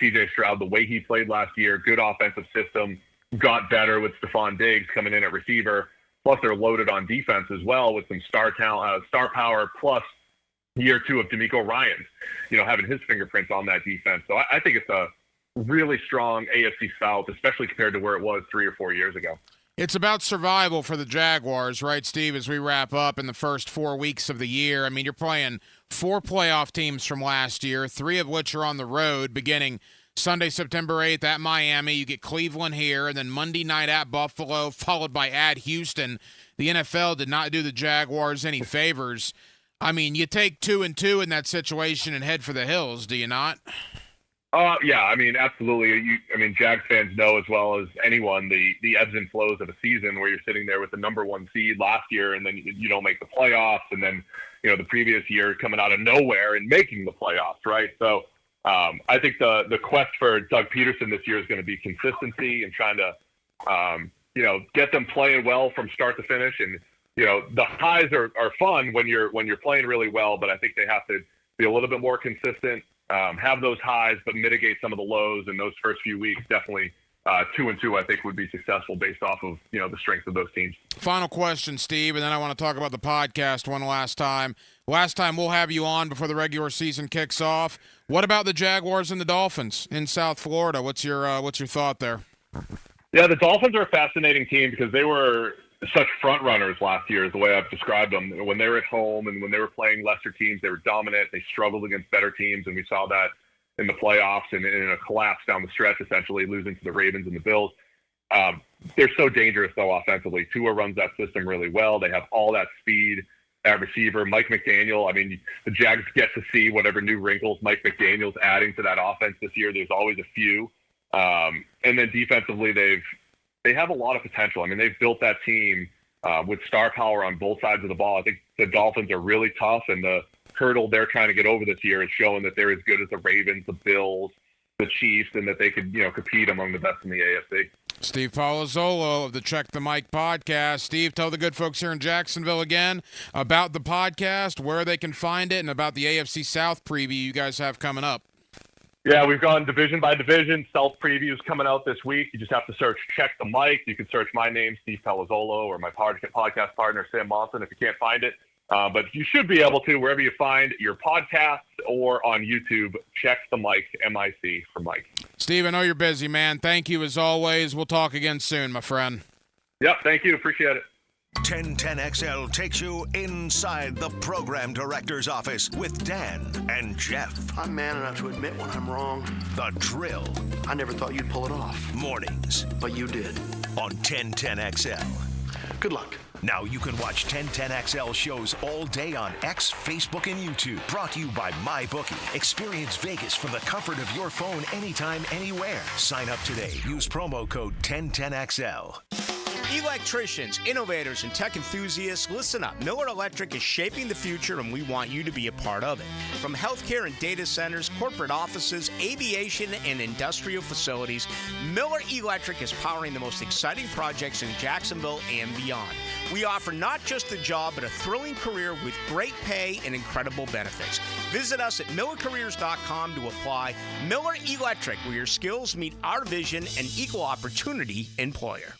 C.J. Stroud, the way he played last year, good offensive system, got better with Stephon Diggs coming in at receiver. Plus, they're loaded on defense as well with some star talent, star power. Plus, year 2 of D'Amico Ryans, having his fingerprints on that defense. So I think it's a really strong AFC South, especially compared to where it was 3 or 4 years ago. It's about survival for the Jaguars, right, Steve, as we wrap up in the first 4 weeks of the year. I mean, you're playing 4 playoff teams from last year, 3 of which are on the road, beginning Sunday, September 8th at Miami. You get Cleveland here, and then Monday night at Buffalo, followed by at Houston. The NFL did not do the Jaguars any favors. I mean, you take 2-2 in that situation and head for the hills, do you not? Yeah, I mean, absolutely. Jags fans know as well as anyone the ebbs and flows of a season where you're sitting there with the number 1 seed last year and then you don't make the playoffs, and then the previous year coming out of nowhere and making the playoffs, right? So I think the quest for Doug Peterson this year is going to be consistency and trying to get them playing well from start to finish. And the highs are fun when you're playing really well, but I think they have to be a little bit more consistent. Have those highs, but mitigate some of the lows in those first few weeks. Definitely 2-2, I think, would be successful based off of the strength of those teams. Final question, Steve, and then I want to talk about the podcast one last time. Last time we'll have you on before the regular season kicks off. What about the Jaguars and the Dolphins in South Florida? What's your thought there? Yeah, the Dolphins are a fascinating team because they were such front runners last year is the way I've described them. When they were at home and when they were playing lesser teams, they were dominant. They struggled against better teams, and we saw that in the playoffs and in a collapse down the stretch, essentially losing to the Ravens and the Bills. They're so dangerous, though, offensively. Tua runs that system really well. They have all that speed at receiver. Mike McDaniel, the Jags get to see whatever new wrinkles Mike McDaniel's adding to that offense this year. There's always a few. And then defensively, they have a lot of potential. They've built that team with star power on both sides of the ball. I think the Dolphins are really tough, and the hurdle they're trying to get over this year is showing that they're as good as the Ravens, the Bills, the Chiefs, and that they could, compete among the best in the AFC. Steve Palazzolo of the Check the Mic podcast. Steve, tell the good folks here in Jacksonville again about the podcast, where they can find it, and about the AFC South preview you guys have coming up. Yeah, we've gone division by division. South previews coming out this week. You just have to search Check the Mic. You can search my name, Steve Palazzolo, or my podcast partner, Sam Monson, if you can't find it. But you should be able to, wherever you find your podcasts or on YouTube, Check the Mic, M-I-C for Mike. Steve, I know you're busy, man. Thank you as always. We'll talk again soon, my friend. Yep, thank you. Appreciate it. 1010XL takes you inside the program director's office with Dan and Jeff. I'm man enough to admit when I'm wrong. The Drill. I never thought you'd pull it off. Mornings. But you did. On 1010XL. Good luck. Now you can watch 1010XL shows all day on X, Facebook, and YouTube. Brought to you by MyBookie. Experience Vegas from the comfort of your phone anytime, anywhere. Sign up today. Use promo code 1010XL. Electricians, innovators, and tech enthusiasts, listen up. Miller Electric is shaping the future, and we want you to be a part of it. From healthcare and data centers, corporate offices, aviation, and industrial facilities, Miller Electric is powering the most exciting projects in Jacksonville and beyond. We offer not just a job, but a thrilling career with great pay and incredible benefits. Visit us at millercareers.com to apply. Miller Electric, where your skills meet our vision, and equal opportunity employer.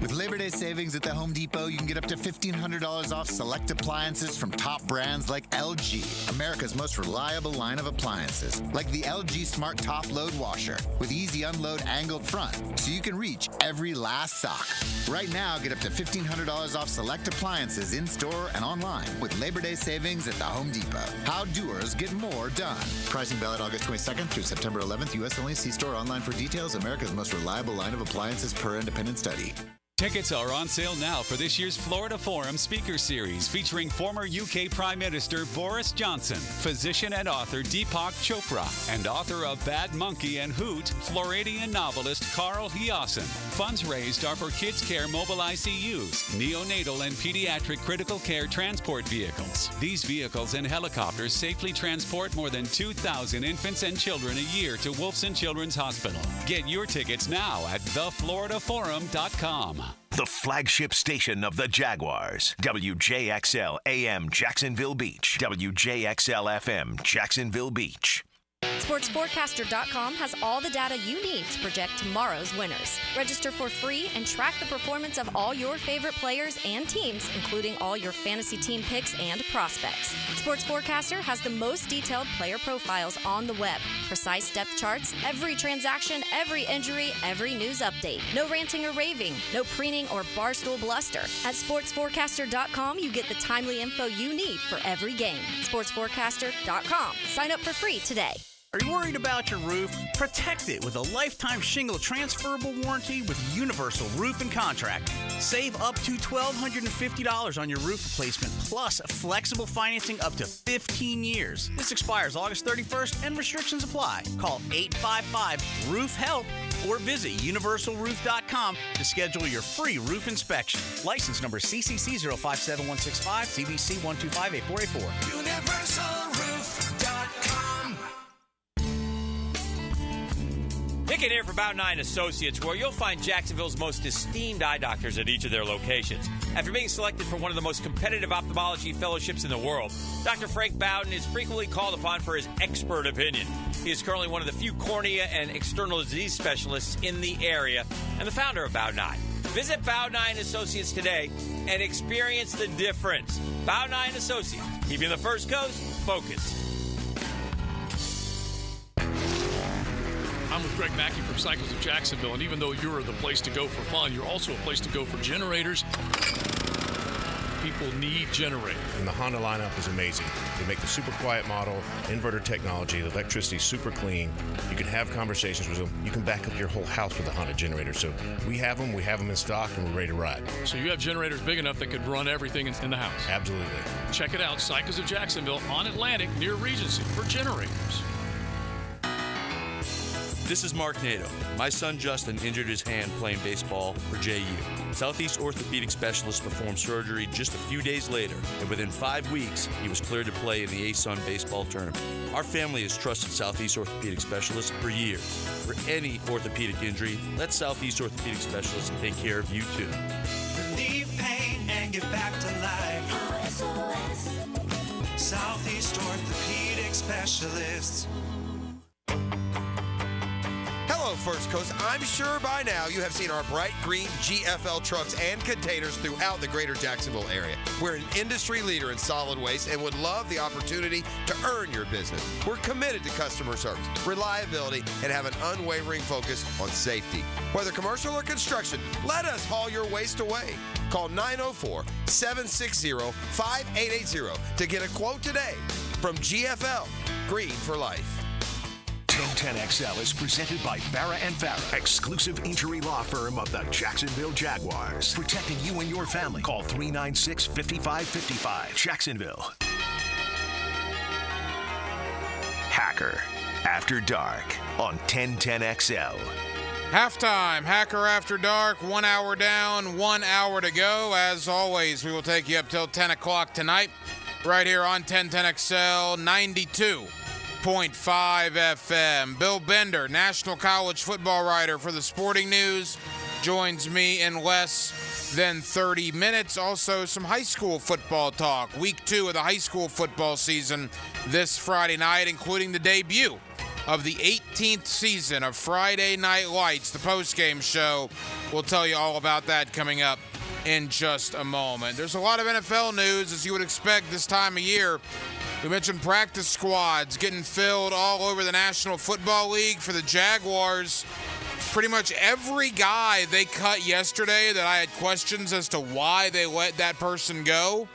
With Labor Day savings at the Home Depot, you can get up to $1,500 off select appliances from top brands like LG, America's most reliable line of appliances, like the LG Smart Top Load Washer with easy unload angled front, so you can reach every last sock. Right now, get up to $1,500 off select appliances in-store and online with Labor Day savings at the Home Depot. How doers get more done. Pricing valid August 22nd through September 11th. U.S. only. See store online for details. America's most reliable line of appliances per independent study. Tickets are on sale now for this year's Florida Forum Speaker Series featuring former UK Prime Minister Boris Johnson, physician and author Deepak Chopra, and author of Bad Monkey and Hoot, Floridian novelist Carl Hiaasen. Funds raised are for Kids Care Mobile ICUs, neonatal and pediatric critical care transport vehicles. These vehicles and helicopters safely transport more than 2,000 infants and children a year to Wolfson Children's Hospital. Get your tickets now at thefloridaforum.com. The flagship station of the Jaguars. WJXL AM Jacksonville Beach. WJXL FM Jacksonville Beach. SportsForecaster.com has all the data you need to project tomorrow's winners. Register for free and track the performance of all your favorite players and teams, including all your fantasy team picks and prospects. Sports Forecaster has the most detailed player profiles on the web, precise depth charts, every transaction, every injury, every news update. No ranting or raving, no preening or barstool bluster. At SportsForecaster.com, you get the timely info you need for every game. SportsForecaster.com. Sign up for free today. Are you worried about your roof? Protect it with a lifetime shingle transferable warranty with Universal Roof and Contract. Save up to $1,250 on your roof replacement, plus flexible financing up to 15 years. This expires August 31st and restrictions apply. Call 855-ROOF-HELP or visit universalroof.com to schedule your free roof inspection. License number CCC 057165, CBC 1258484. UniversalRoof.com. Hicken here for Bout 9 Associates, where you'll find Jacksonville's most esteemed eye doctors at each of their locations. After being selected for one of the most competitive ophthalmology fellowships in the world, Dr. Frank Bowden is frequently called upon for his expert opinion. He is currently one of the few cornea and external disease specialists in the area and the founder of Bout 9. Visit Bout 9 Associates today and experience the difference. Bout 9 Associates, keeping the First Coast focused. I'm with Greg Mackey from Cycles of Jacksonville, and even though you're the place to go for fun, you're also a place to go for generators. People need generators. And the Honda lineup is amazing. They make the super quiet model, inverter technology, the electricity's super clean. You can have conversations with them. You can back up your whole house with a Honda generator. So we have them in stock, and we're ready to ride. So you have generators big enough that could run everything in the house. Absolutely. Check it out, Cycles of Jacksonville on Atlantic near Regency for generators. This is Mark Nato. My son Justin injured his hand playing baseball for JU. Southeast Orthopedic Specialist performed surgery just a few days later, and within 5 weeks, he was cleared to play in the ASUN baseball tournament. Our family has trusted Southeast Orthopedic Specialists for years. For any orthopedic injury, let Southeast Orthopedic Specialists take care of you too. Relieve pain and get back to life. SOS. Southeast Orthopedic Specialists. Hello, First Coast. I'm sure by now you have seen our bright green GFL trucks and containers throughout the greater Jacksonville area. We're an industry leader in solid waste and would love the opportunity to earn your business. We're committed to customer service, reliability, and have an unwavering focus on safety. Whether commercial or construction, let us haul your waste away. Call 904-760-5880 to get a quote today. From GFL, Green for Life. 1010XL is presented by Barra & Farah, exclusive injury law firm of the Jacksonville Jaguars. Protecting you and your family. Call 396-5555. Jacksonville. Hacker After Dark on 1010XL. Halftime, Hacker After Dark, 1 hour down, 1 hour to go. As always, we will take you up till 10 o'clock tonight, right here on 1010XL 92.5 FM. Bill Bender, national college football writer for the Sporting News, joins me in less than 30 minutes. Also, some high school football talk. Week 2 of the high school football season this Friday night, including the debut of the 18th season of Friday Night Lights, the postgame show. We'll tell you all about that coming up in just a moment. There's a lot of NFL news, as you would expect this time of year. We mentioned practice squads getting filled all over the National Football League for the Jaguars. Pretty much every guy they cut yesterday that I had questions as to why they let that person go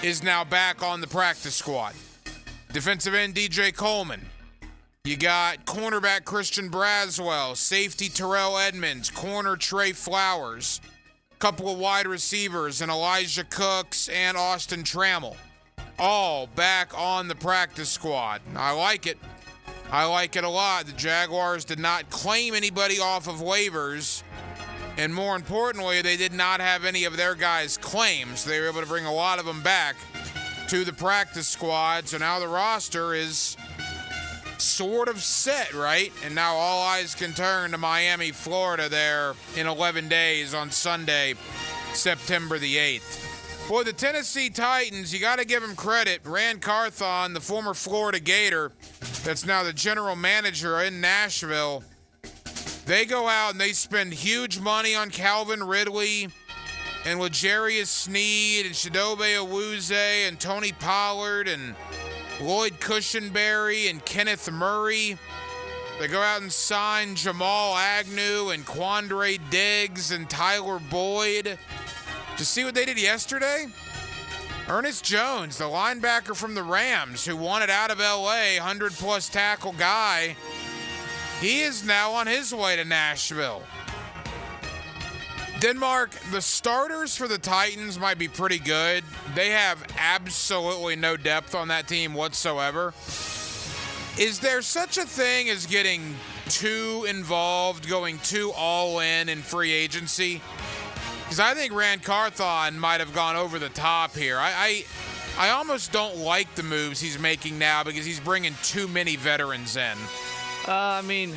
is now back on the practice squad. Defensive end DJ Coleman. You got cornerback Christian Braswell, safety Terrell Edmonds, corner Trey Flowers, couple of wide receivers and Elijah Cooks and Austin Trammell, all back on the practice squad. I like it. I like it a lot. The Jaguars did not claim anybody off of waivers, and more importantly, they did not have any of their guys' claims. They were able to bring a lot of them back to the practice squad, so now the roster is sort of set, right? And now all eyes can turn to Miami, Florida there in 11 days on Sunday, September the 8th. Boy, the Tennessee Titans, you got to give them credit. Rand Carthon, the former Florida Gator, that's now the general manager in Nashville, they go out and they spend huge money on Calvin Ridley and L'Jarius Sneed and Chidobe Awuzie and Tony Pollard and Lloyd Cushenberry and Kenneth Murray. They go out and sign Jamal Agnew and Quandre Diggs and Tyler Boyd. Did you see what they did yesterday? Ernest Jones, the linebacker from the Rams, who wanted out of L.A., 100-plus tackle guy, he is now on his way to Nashville. Denmark, the starters for the Titans might be pretty good. They have absolutely no depth on that team whatsoever. Is there such a thing as getting too involved, going too all-in free agency? Because I think Rand Carthon might have gone over the top here. I almost don't like the moves he's making now because he's bringing too many veterans in. I mean,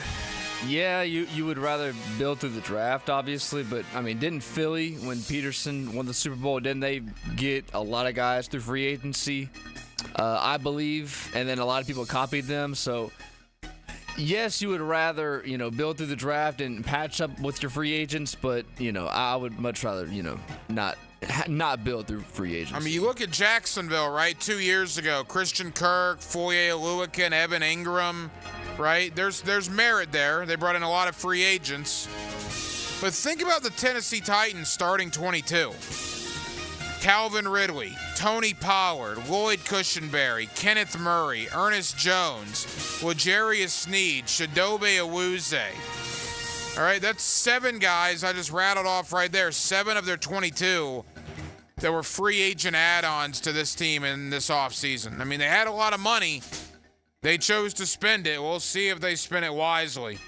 yeah, you would rather build through the draft, obviously, but, I mean, didn't Philly, when Peterson won the Super Bowl, didn't they get a lot of guys through free agency, I believe, and then a lot of people copied them, so yes, you would rather, build through the draft and patch up with your free agents, but, I would much rather, not build through free agency. I mean, you look at Jacksonville, right, 2 years ago, Christian Kirk, Foye Oluokun, Evan Ingram, right? There's merit there. They brought in a lot of free agents. But think about the Tennessee Titans starting 22. Calvin Ridley, Tony Pollard, Lloyd Cushenberry, Kenneth Murray, Ernest Jones, L'Jarius Sneed, Chidobe Awuzie. All right, that's 7 guys I just rattled off right there. 7 of their 22 that were free agent add-ons to this team in this offseason. I mean, they had a lot of money. They chose to spend it. We'll see if they spend it wisely.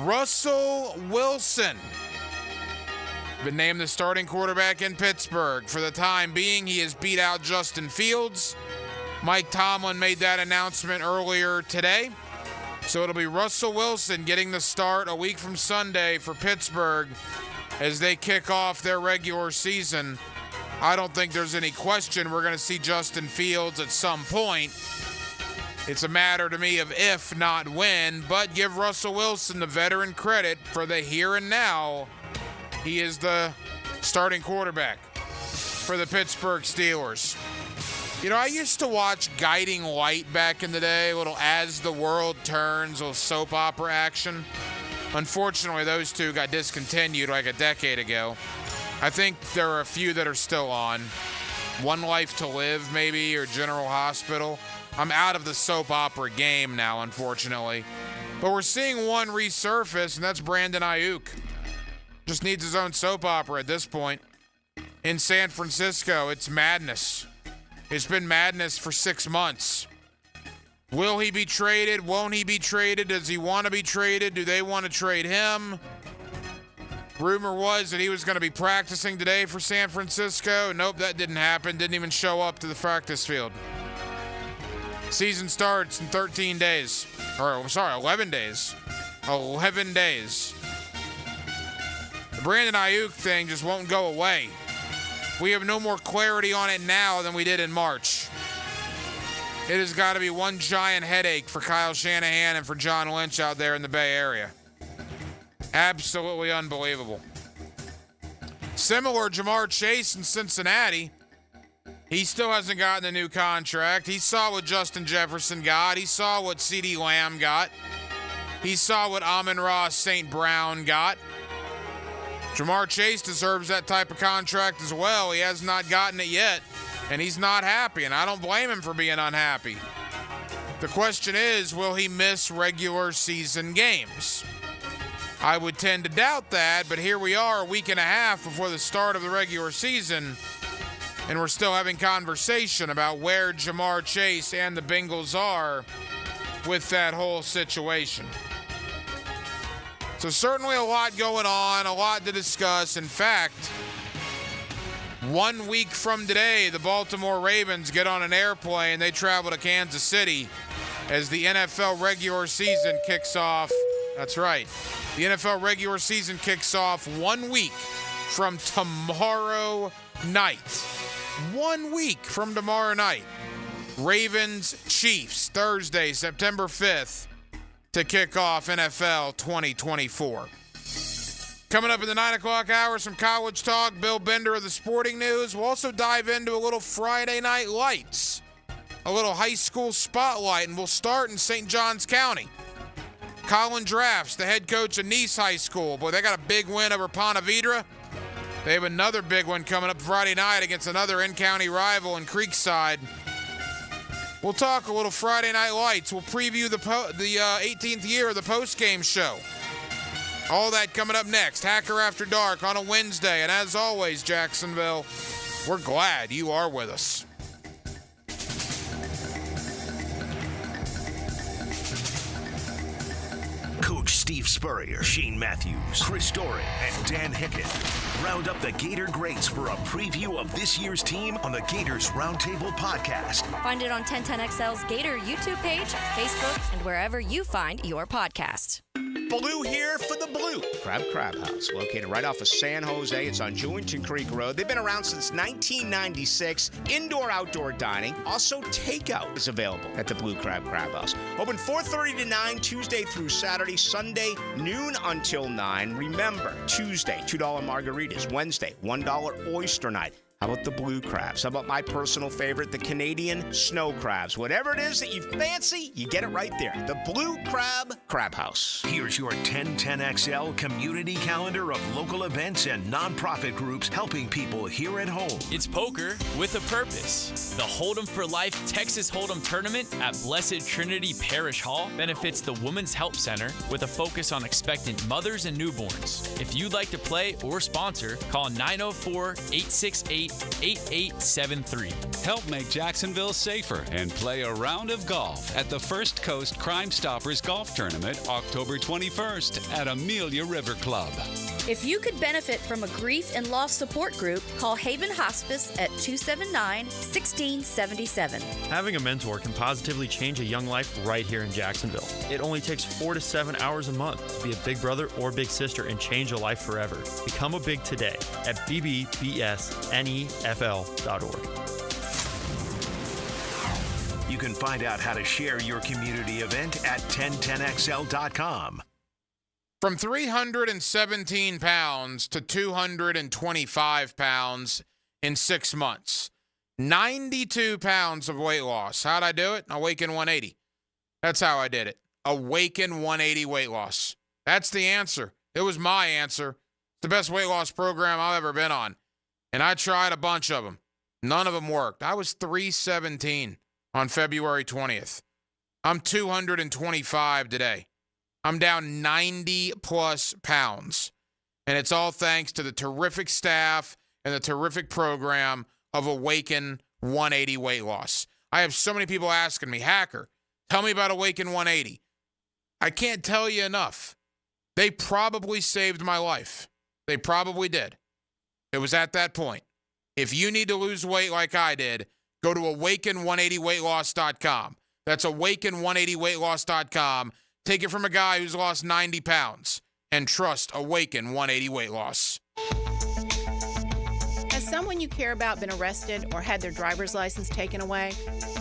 Russell Wilson been named the starting quarterback in Pittsburgh. For the time being, he has beat out Justin Fields. Mike Tomlin made that announcement earlier today. So it'll be Russell Wilson getting the start a week from Sunday for Pittsburgh as they kick off their regular season. I don't think there's any question we're going to see Justin Fields at some point. It's a matter to me of if, not when, but give Russell Wilson the veteran credit for the here and now. He is the starting quarterback for the Pittsburgh Steelers. I used to watch Guiding Light back in the day, a little As the World Turns, a little soap opera action. Unfortunately, those two got discontinued like a decade ago. I think there are a few that are still on. One Life to Live, maybe, or General Hospital. I'm out of the soap opera game now, unfortunately. But we're seeing one resurface, and that's Brandon Ayuk. Just needs his own soap opera at this point. In San Francisco, it's madness. It's been madness for 6 months. Will he be traded? Won't he be traded? Does he want to be traded? Do they want to trade him? Rumor was that he was going to be practicing today for San Francisco. Nope, that didn't happen. Didn't even show up to the practice field. Season starts in 13 days. 11 days. 11 days. The Brandon Ayuk thing just won't go away. We have no more clarity on it now than we did in March. It has got to be one giant headache for Kyle Shanahan and for John Lynch out there in the Bay Area. Absolutely unbelievable. Similar, Jamar Chase in Cincinnati. He still hasn't gotten a new contract. He saw what Justin Jefferson got. He saw what CeeDee Lamb got. He saw what Amon-Ra St. Brown got. Jamar Chase deserves that type of contract as well. He has not gotten it yet, and he's not happy, and I don't blame him for being unhappy. The question is, will he miss regular season games? I would tend to doubt that, but here we are a week and a half before the start of the regular season, and we're still having conversation about where Jamar Chase and the Bengals are with that whole situation. So certainly a lot going on, a lot to discuss. In fact, 1 week from today, the Baltimore Ravens get on an airplane. They travel to Kansas City as the NFL regular season kicks off. That's right. The NFL regular season kicks off 1 week from tomorrow night. 1 week from tomorrow night. Ravens Chiefs, Thursday, September 5th. To kick off NFL 2024. Coming up in the 9 o'clock hours from College Talk, Bill Bender of the Sporting News. We'll also dive into a little Friday Night Lights, a little high school spotlight, and we'll start in St. Johns County. Colin Drafts, the head coach of Nice High School. Boy, they got a big win over Ponte Vedra. They have another big one coming up Friday night against another in-county rival in Creekside. We'll talk a little Friday Night Lights. We'll preview the 18th year of the post-game show. All that coming up next. Hacker After Dark on a Wednesday. And as always, Jacksonville, we're glad you are with us. Coach Steve Spurrier, Shane Matthews, Chris Doran, and Dan Hicken round up the Gator greats for a preview of this year's team on the Gators Roundtable podcast. Find it on 1010XL's Gator YouTube page, Facebook, and wherever you find your podcast. Blue here for the Blue Crab House, located right off of San Jose. It's on Jewington Creek Road. They've been around since 1996. Indoor-outdoor dining. Also, takeout is available at the Blue Crab House. Open 4:30 to 9, Tuesday through Saturday. Sunday, noon until 9. Remember, Tuesday, $2 margaritas. Wednesday, $1 oyster night. How about the blue crabs? How about my personal favorite, the Canadian snow crabs? Whatever it is that you fancy, you get it right there. The Blue Crab House. Here's your 1010XL community calendar of local events and nonprofit groups helping people here at home. It's poker with a purpose. The Hold'em for Life Texas Hold'em Tournament at Blessed Trinity Parish Hall benefits the Women's Help Center with a focus on expectant mothers and newborns. If you'd like to play or sponsor, call 904-868-8873. Help make Jacksonville safer and play a round of golf at the First Coast Crime Stoppers Golf Tournament, October 21st at Amelia River Club. If you could benefit from a grief and loss support group, call Haven Hospice at 279-1677. Having a mentor can positively change a young life right here in Jacksonville. It only takes 4 to 7 hours a month to be a big brother or big sister and change a life forever. Become a big today at bbbsnefl.org. You can find out how to share your community event at 1010XL.com. From 317 pounds to 225 pounds in 6 months. 92 pounds of weight loss. How'd I do it? Awaken 180. That's how I did it. Awaken 180 weight loss. That's the answer. It was my answer. It's the best weight loss program I've ever been on. And I tried a bunch of them. None of them worked. I was 317 on February 20th. I'm 225 today. I'm down 90-plus pounds. And it's all thanks to the terrific staff and the terrific program of Awaken 180 weight loss. I have so many people asking me, Hacker, tell me about Awaken 180. I can't tell you enough. They probably saved my life. They probably did. It was at that point. If you need to lose weight like I did, go to awaken180weightloss.com. That's awaken180weightloss.com. Take it from a guy who's lost 90 pounds and trust Awaken 180 weight loss. Has someone you care about been arrested or had their driver's license taken away?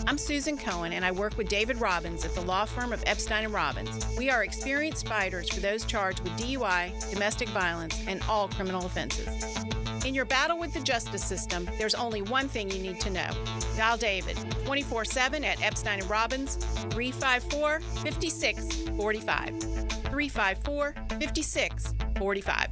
I'm Susan Cohen, and I work with David Robbins at the law firm of Epstein & Robbins. We are experienced fighters for those charged with DUI, domestic violence, and all criminal offenses. In your battle with the justice system, there's only one thing you need to know. Dial David 24/7 at Epstein & Robbins, 354-5645. 354-5645.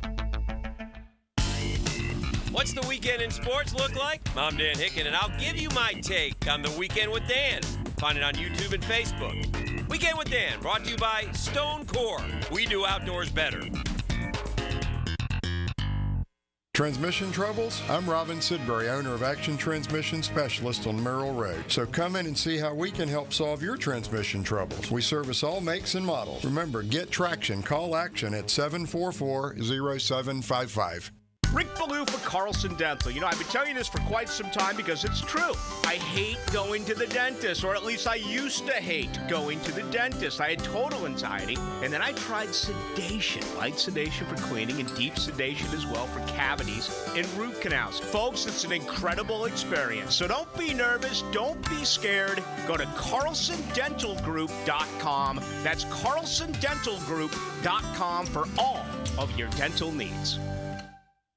What's the weekend in sports look like? I'm Dan Hicken, and I'll give you my take on the Weekend with Dan. Find it on YouTube and Facebook. Weekend with Dan, brought to you by Stone Core. We do outdoors better. Transmission troubles? I'm Robin Sidbury, owner of Action Transmission Specialist on Merrill Road. So come in and see how we can help solve your transmission troubles. We service all makes and models. Remember, get traction. Call Action at 744-0755. Rick Ballou for Carlson Dental. You know, I've been telling you this for quite some time because it's true. I hate going to the dentist, or at least I used to hate going to the dentist. I had total anxiety, and then I tried sedation. Light sedation for cleaning and deep sedation as well for cavities and root canals. Folks, it's an incredible experience. So don't be nervous. Don't be scared. Go to carlsondentalgroup.com. That's carlsondentalgroup.com for all of your dental needs.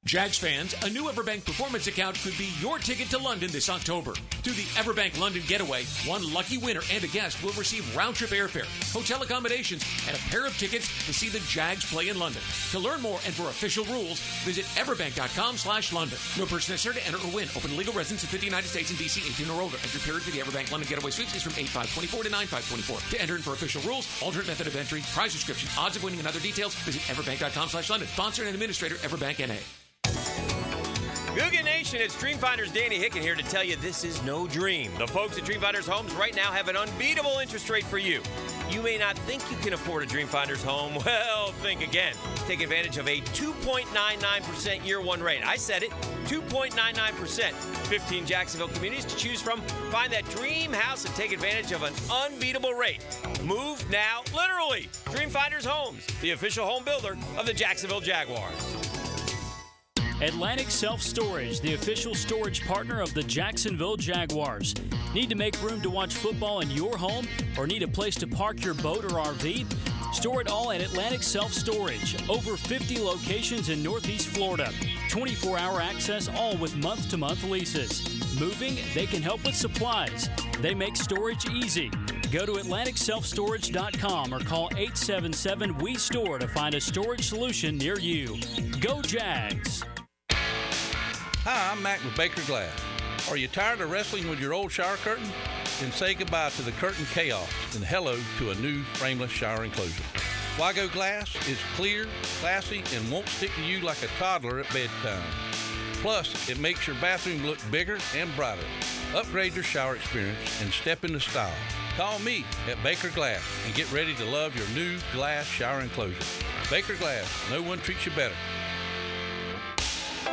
Jags fans, a new Everbank Performance account could be your ticket to London this October. Through the Everbank London Getaway, one lucky winner and a guest will receive round-trip airfare, hotel accommodations, and a pair of tickets to see the Jags play in London. To learn more and for official rules, visit everbank.com/London. No person necessary to enter or win. Open to legal residents of 50 United States and D.C. 18 or older. Entry period for the Everbank London Getaway Suites is from 8/5/24 to 9/5/24. To enter and for official rules, alternate method of entry, prize description, odds of winning, and other details, visit everbank.com/London. Sponsor and administrator, Everbank N.A. Googan Nation, it's Dreamfinders Danny Hicken here to tell you this is no dream. The folks at Dreamfinders Homes right now have an unbeatable interest rate for you. You may not think you can afford a Dreamfinders home. Well, think again. Take advantage of a 2.99% year one rate. I said it, 2.99%. 15 Jacksonville communities to choose from. Find that dream house and take advantage of an unbeatable rate. Move now, literally. Dreamfinders Homes, the official home builder of the Jacksonville Jaguars. Atlantic Self-Storage, the official storage partner of the Jacksonville Jaguars. Need to make room to watch football in your home or need a place to park your boat or RV? Store it all at Atlantic Self-Storage. Over 50 locations in Northeast Florida. 24-hour access, all with month-to-month leases. Moving? They can help with supplies. They make storage easy. Go to AtlanticSelfStorage.com or call 877-WE-STORE to find a storage solution near you. Go Jags! Hi, I'm Mac with Baker Glass. Are you tired of wrestling with your old shower curtain? Then say goodbye to the curtain chaos and hello to a new frameless shower enclosure. Wago Glass is clear, classy, and won't stick to you like a toddler at bedtime. Plus, it makes your bathroom look bigger and brighter. Upgrade your shower experience and step into style. Call me at Baker Glass and get ready to love your new glass shower enclosure. Baker Glass, no one treats you better.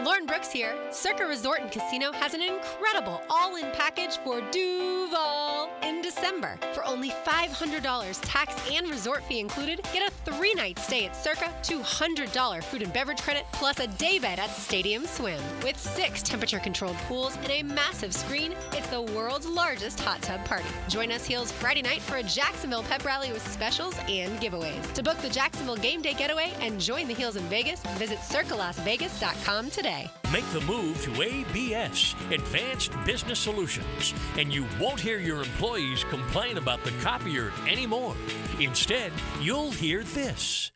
Lauren Brooks here. Circa Resort and Casino has an incredible all-in package for Duval in December. For only $500 tax and resort fee included, get a 3-night stay at Circa, $200 food and beverage credit, plus a day bed at Stadium Swim. With 6 temperature-controlled pools and a massive screen, it's the world's largest hot tub party. Join us Heels Friday night for a Jacksonville pep rally with specials and giveaways. To book the Jacksonville Game Day Getaway and join the Heels in Vegas, visit circalasvegas.com today. Make the move to ABS, Advanced Business Solutions, and you won't hear your employees complain about the copier anymore. Instead, you'll hear this.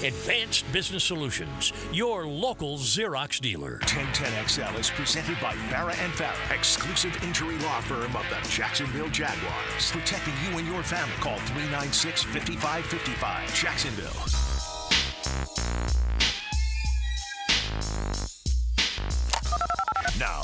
Advanced Business Solutions, your local Xerox dealer. 1010XL is presented by Farrah & Farrah, exclusive injury law firm of the Jacksonville Jaguars. Protecting you and your family. Call 396-5555. Jacksonville. Now,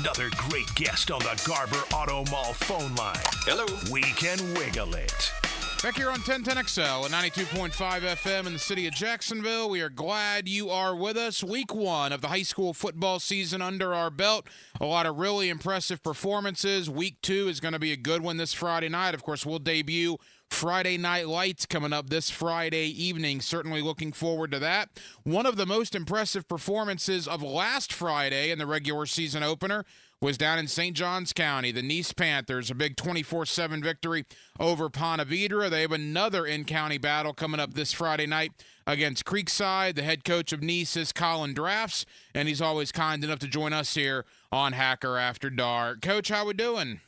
another great guest on the Garber Auto Mall phone line. Hello. We can wiggle it. Back here on 1010XL at 92.5 FM in the city of Jacksonville. We are glad you are with us. Week 1 of the high school football season under our belt. A lot of really impressive performances. Week 2 is going to be a good one this Friday night. Of course, we'll debut Friday Night Lights coming up this Friday evening. Certainly looking forward to that. One of the most impressive performances of last Friday in the regular season opener was down in St. Johns County. The Nice Panthers, a big 24-7 victory over Ponte Vedra. They have another in-county battle coming up this Friday night against Creekside. The head coach of Nice is Colin Drafts, and he's always kind enough to join us here on Hacker After Dark. Coach, how we doing?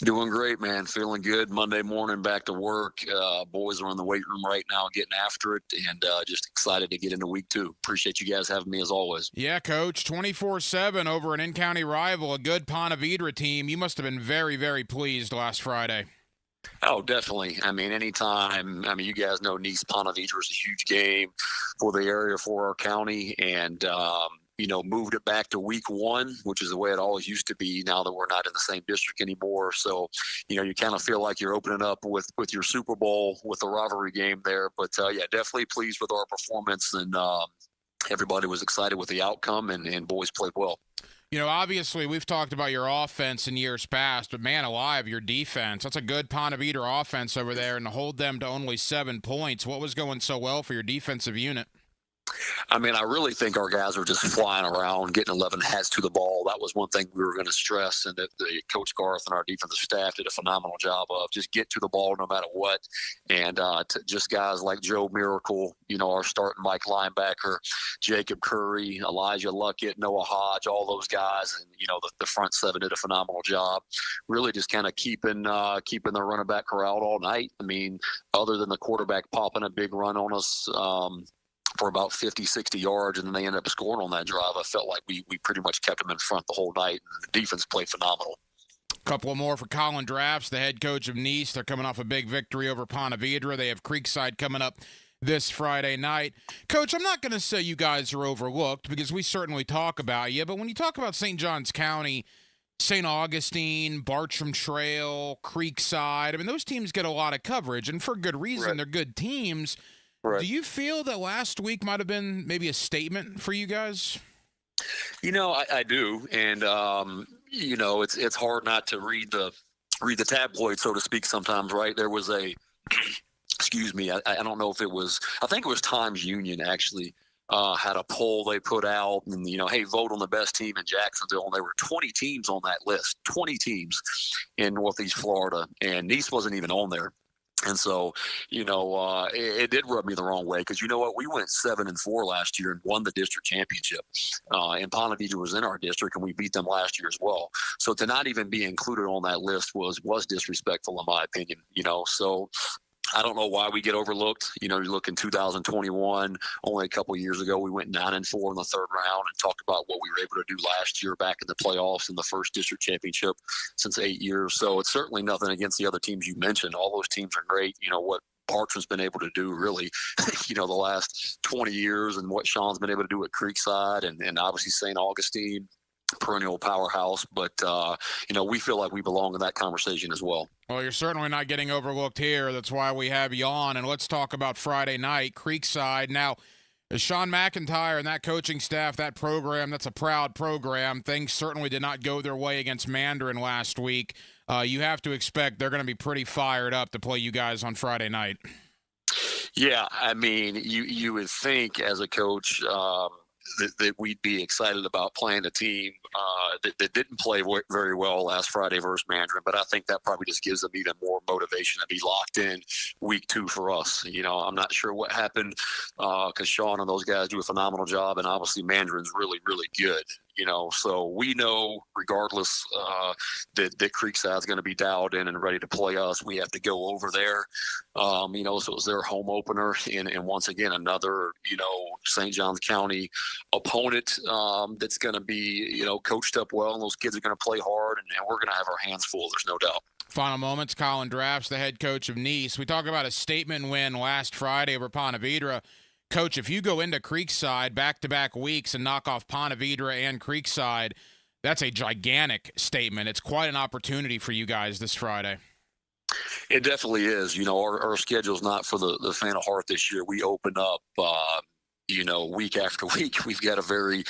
Doing great, man. Feeling good. Monday morning, back to work. Boys are in the weight room right now getting after it, and just excited to get into week 2. Appreciate you guys having me as always. Yeah, Coach, 24-7 over an in-county rival, a good Ponte Vedra team. You must have been very, very pleased last Friday. Oh, definitely. I mean, anytime. I mean, you guys know Nice Ponte Vedra is a huge game for the area, for our county, and moved it back to week 1, which is the way it always used to be now that we're not in the same district anymore. So, you kind of feel like you're opening up with your Super Bowl with the rivalry game there. But, definitely pleased with our performance, and everybody was excited with the outcome, and boys played well. Obviously we've talked about your offense in years past, but man alive, your defense. That's a good Ponte Vedra offense over there, and to hold them to only 7 points. What was going so well for your defensive unit? I mean, I really think our guys are just flying around, getting 11 hats to the ball. That was one thing we were going to stress, and that the Coach Garth and our defensive staff did a phenomenal job of. Just get to the ball no matter what. And just guys like Joe Miracle, our starting Mike linebacker, Jacob Curry, Elijah Luckett, Noah Hodge, all those guys, and the front seven did a phenomenal job. Really, just kind of keeping the running back corralled all night. I mean, other than the quarterback popping a big run on us. For about 50, 60 yards, and then they ended up scoring on that drive. I felt like we pretty much kept them in front the whole night, and the defense played phenomenal. Couple more for Colin Drafts, the head coach of Nice. They're coming off a big victory over Ponte Vedra. They have Creekside coming up this Friday night. Coach, I'm not going to say you guys are overlooked because we certainly talk about you, but when you talk about St. Johns County, St. Augustine, Bartram Trail, Creekside, I mean, those teams get a lot of coverage, and for good reason. Right. They're good teams. Right. Do you feel that last week might have been maybe a statement for you guys? I do, and it's hard not to read the tabloid, so to speak. Sometimes, right? There was excuse me, I don't know if it was. I think it was Times Union actually had a poll they put out, and hey, vote on the best team in Jacksonville, and there were 20 teams on that list, 20 teams in Northeast Florida, and Nice wasn't even on there. And so, it did rub me the wrong way because you know what? We went 7-4 last year and won the district championship. And Ponte Vedra was in our district, and we beat them last year as well. So to not even be included on that list was disrespectful in my opinion. So I don't know why we get overlooked. You look in 2021, only a couple of years ago, we went 9-4 in the third round and talked about what we were able to do last year back in the playoffs in the first district championship since 8 years. So it's certainly nothing against the other teams you mentioned. All those teams are great. What Bartram's been able to do really, the last 20 years, and what Sean's been able to do at Creekside and obviously St. Augustine. Perennial powerhouse, but we feel like we belong in that conversation as well. Well, you're certainly not getting overlooked here. That's why we have you on. And let's talk about Friday night, Creekside. Now, Sean McIntyre and that coaching staff, that program, that's a proud program. Things certainly did not go their way against Mandarin last week. You have to expect they're going to be pretty fired up to play you guys on Friday night. Yeah, I mean, you would think as a coach that we'd be excited about playing a team that didn't play very well last Friday versus Mandarin, but I think that probably just gives them even more motivation to be locked in week 2 for us. I'm not sure what happened because Sean and those guys do a phenomenal job, and obviously Mandarin's really, really good. So we know regardless that Creekside's going to be dialed in and ready to play us. We have to go over there. So it was their home opener. And once again, another, St. Johns County opponent that's going to be, coached up well. And those kids are going to play hard. And we're going to have our hands full. There's no doubt. Final moments, Colin Drafts, the head coach of Nice. We talk about a statement win last Friday over Ponte Vedra. Coach, if you go into Creekside back-to-back weeks and knock off Ponte Vedra and Creekside, that's a gigantic statement. It's quite an opportunity for you guys this Friday. It definitely is. Our schedule's not for the faint of heart this year. We open up week after week. We've got a very,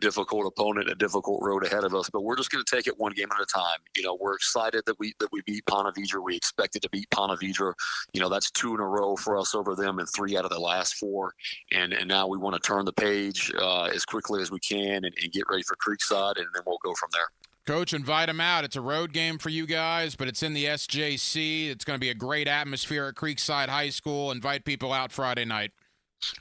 difficult opponent, a difficult road ahead of us, but we're just going to take it one game at a time. We're excited that we beat Ponte Vedra. We expected to beat Ponte Vedra. That's 2 in a row for us over them and 3 out of the last 4. And now we want to turn the page as quickly as we can and get ready for Creekside, and then we'll go from there. Coach, invite them out. It's a road game for you guys, but it's in the SJC. It's going to be a great atmosphere at Creekside High School. Invite people out Friday night.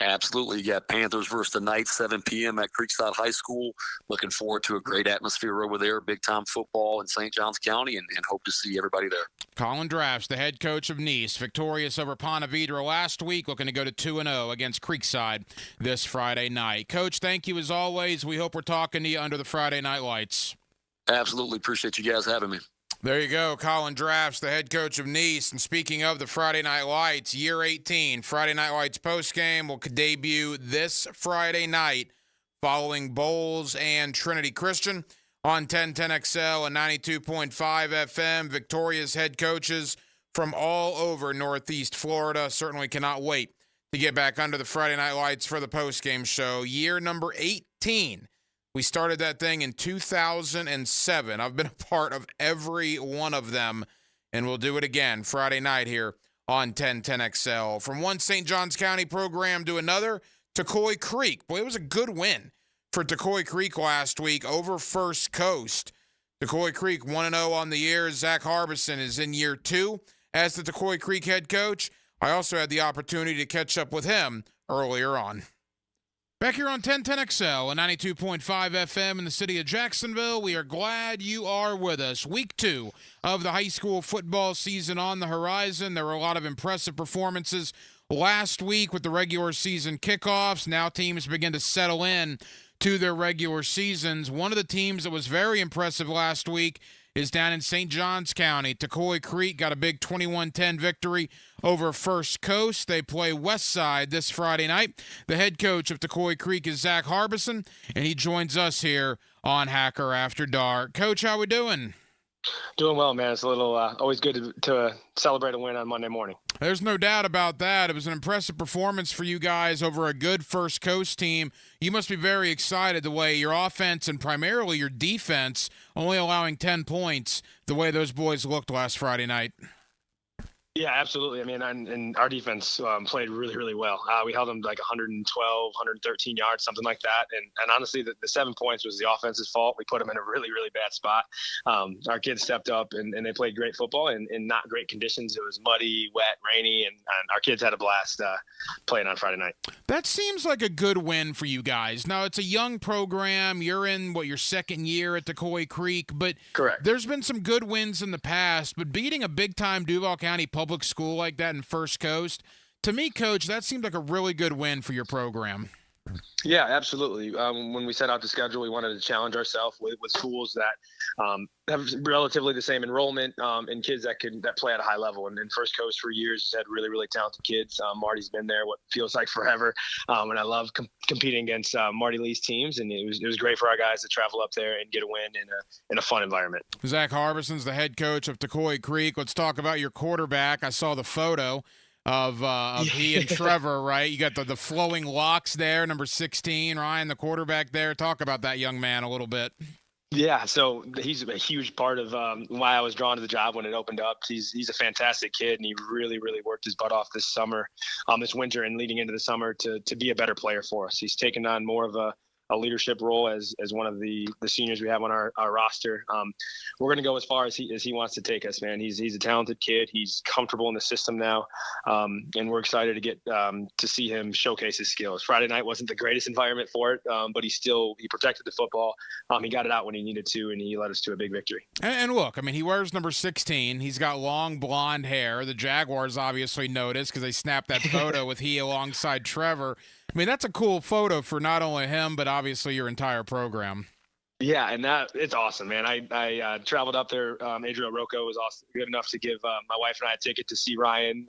Absolutely. You got Panthers versus the Knights, 7 p.m. at Creekside High School. Looking forward to a great atmosphere over there, big-time football in St. Johns County, and hope to see everybody there. Colin Drafts, the head coach of Nice, victorious over Ponte Vedra last week, looking to go to 2-0 against Creekside this Friday night. Coach, thank you as always. We hope we're talking to you under the Friday night lights. Absolutely. Appreciate you guys having me. There you go, Colin Drafts, the head coach of Nice. And speaking of the Friday Night Lights, year 18, Friday Night Lights postgame will debut this Friday night following Bowles and Trinity Christian on 1010XL and 92.5 FM. Victorious head coaches from all over Northeast Florida. Certainly cannot wait to get back under the Friday Night Lights for the postgame show. Year number 18. We started that thing in 2007. I've been a part of every one of them, and we'll do it again Friday night here on 1010XL. From one St. Johns County program to another, Tocoi Creek. Boy, it was a good win for Tocoi Creek last week over First Coast. Tocoi Creek 1-0 on the year. Zach Harbison is in year 2 as the Tocoi Creek head coach. I also had the opportunity to catch up with him earlier on. Back here on 1010XL and 92.5 FM in the city of Jacksonville, we are glad you are with us. Week 2 of the high school football season on the horizon. There were a lot of impressive performances last week with the regular season kickoffs. Now teams begin to settle in to their regular seasons. One of the teams that was very impressive last week is down in St. Johns County. Tocoi Creek got a big 21-10 victory over First Coast. They play Westside this Friday night. The head coach of Tocoi Creek is Zach Harbison, and he joins us here on Hacker After Dark. Coach, how we doing? Doing well, man. It's a little always good to celebrate a win on Monday morning. There's no doubt about that. It was an impressive performance for you guys over a good First Coast team. You must be very excited the way your offense and primarily your defense only allowing 10 points, the way those boys looked last Friday night. Yeah, absolutely. I mean, and our defense played really, really well. We held them like 112, 113 yards, something like that. And honestly, the 7 points was the offense's fault. We put them in a really, really bad spot. Our kids stepped up and they played great football in not great conditions. It was muddy, wet, rainy, and our kids had a blast playing on Friday night. That seems like a good win for you guys. Now, it's a young program. You're in, your second year at Tocoi Creek. But correct. There's been some good wins in the past. But beating a big-time Duval County public school like that in First Coast, to me, Coach, that seemed like a really good win for your program. Yeah, absolutely. When we set out the schedule, we wanted to challenge ourselves with schools that have relatively the same enrollment and kids that play at a high level. And First Coast for years has had really, really talented kids. Marty's been there what feels like forever, and I love competing against Marty Lee's teams. And it was great for our guys to travel up there and get a win in a fun environment. Zach Harbison's the head coach of Tocoi Creek. Let's talk about your quarterback. I saw the photo of he and Trevor, right? You got the flowing locks there, number 16, Ryan, the quarterback there. Talk about that young man a little bit. Yeah, so he's a huge part of why I was drawn to the job when it opened up. He's a fantastic kid, and he really, really worked his butt off this summer, this winter, and leading into the summer to be a better player for us. He's taken on more of a leadership role as one of the seniors we have on our roster. We're going to go as far as he wants to take us, man. He's a talented kid. He's comfortable in the system now, and we're excited to get to see him showcase his skills. Friday night wasn't the greatest environment for it, but he protected the football. He got it out when he needed to, and he led us to a big victory. And look, I mean, he wears number 16. He's got long blonde hair. The Jaguars obviously noticed because they snapped that photo with he alongside Trevor. I mean, that's a cool photo for not only him, but obviously your entire program. Yeah, and it's awesome, man. I traveled up there. Adriel Rocco was awesome, good enough to give my wife and I a ticket to see Ryan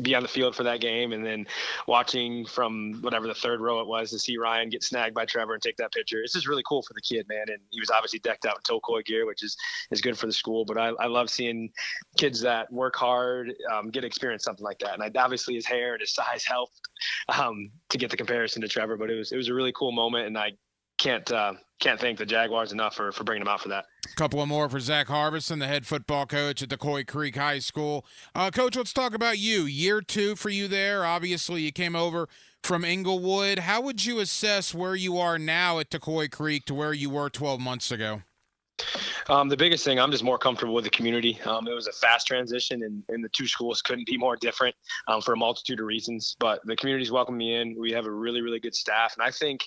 be on the field for that game, and then watching from whatever the third row it was to see Ryan get snagged by Trevor and take that picture. It's just really cool for the kid, man. And he was obviously decked out in Tocoi gear, which is good for the school. But I love seeing kids that work hard get to experience something like that. And obviously his hair and his size helped to get the comparison to Trevor. But it was a really cool moment, and I can't thank the Jaguars enough for bringing him out for that. A couple of more for Zach Harbison, the head football coach at Tocoi Creek High School. Coach, let's talk about you. Year 2 for you there. Obviously, you came over from Inglewood. How would you assess where you are now at Tocoi Creek to where you were 12 months ago? The biggest thing, I'm just more comfortable with the community. It was a fast transition, and the two schools couldn't be more different for a multitude of reasons. But the community's welcomed me in. We have a really, really good staff. And I think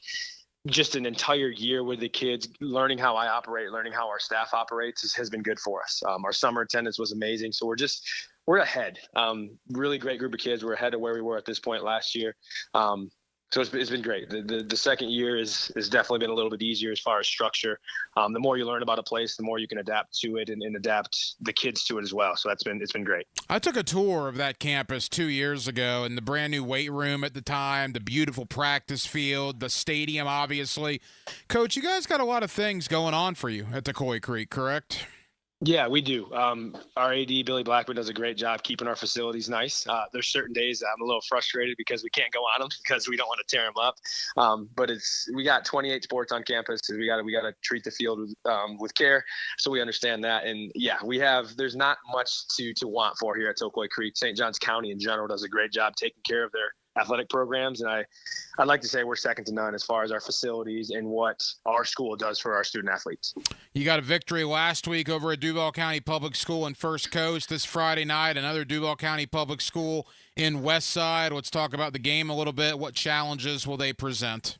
just an entire year with the kids, learning how I operate, learning how our staff operates has been good for us. Our summer attendance was amazing. So we're ahead. Really great group of kids. We're ahead of where we were at this point last year. So it's been great. The second year is definitely been a little bit easier as far as structure. The more you learn about a place, the more you can adapt to it and adapt the kids to it as well. So it's been great. I took a tour of that campus 2 years ago, and the brand new weight room at the time, the beautiful practice field, the stadium, obviously. Coach, you guys got a lot of things going on for you at Tocoi Creek, correct? Yeah, we do. Our AD, Billy Blackman, does a great job keeping our facilities nice. There's certain days I'm a little frustrated because we can't go on them because we don't want to tear them up. But we got 28 sports on campus. So we got to treat the field with care. So we understand that. And yeah, there's not much to want for here at Tocoi Creek. St. Johns County in general does a great job taking care of athletic programs. And I'd like to say we're second to none as far as our facilities and what our school does for our student athletes. You got a victory last week over at Duval County Public School in First Coast. This Friday night, another Duval County Public School in West Side. Let's talk about the game a little bit. What challenges will they present?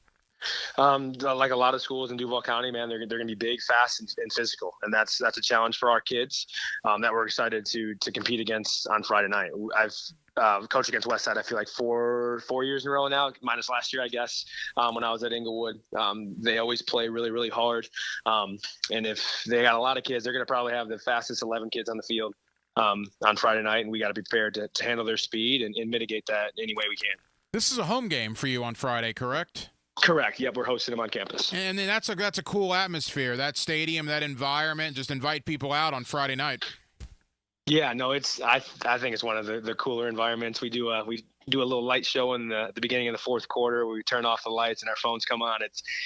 Like a lot of schools in Duval County, man, they're going to be big, fast, and physical, and that's a challenge for our kids that we're excited to compete against on Friday night. I've coached against Westside, I feel like four years in a row now, minus last year, I guess, when I was at Inglewood. They always play really, really hard, and if they got a lot of kids, they're going to probably have the fastest 11 kids on the field on Friday night, and we got to be prepared to handle their speed and mitigate that any way we can. This is a home game for you on Friday, correct? Correct. Yep, we're hosting them on campus. And then that's a cool atmosphere, that stadium, that environment. Just invite people out on Friday night. Yeah, no, I think it's one of the cooler environments. We do a little light show in the beginning of the fourth quarter where we turn off the lights and our phones come on.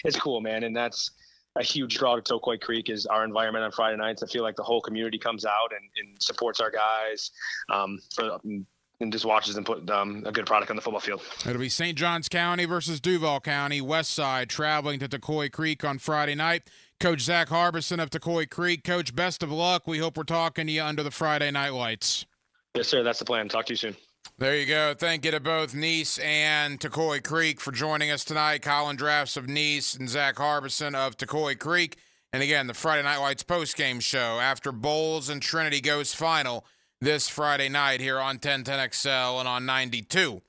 It's cool, man, and that's a huge draw to Tokoi Creek is our environment on Friday nights. I feel like the whole community comes out and supports our guys and just watches them put a good product on the football field. It'll be St. Johns County versus Duval County. West Side traveling to Tokoi Creek on Friday night. Coach Zach Harbison of Tokoi Creek. Coach, best of luck. We hope we're talking to you under the Friday night lights. Yes, sir. That's the plan. Talk to you soon. There you go. Thank you to both Nice and Tokoi Creek for joining us tonight. Colin Drafts of Nice and Zach Harbison of Tokoi Creek. And again, the Friday Night Lights postgame show after Bowles and Trinity goes final this Friday night here on 1010XL and on 92.5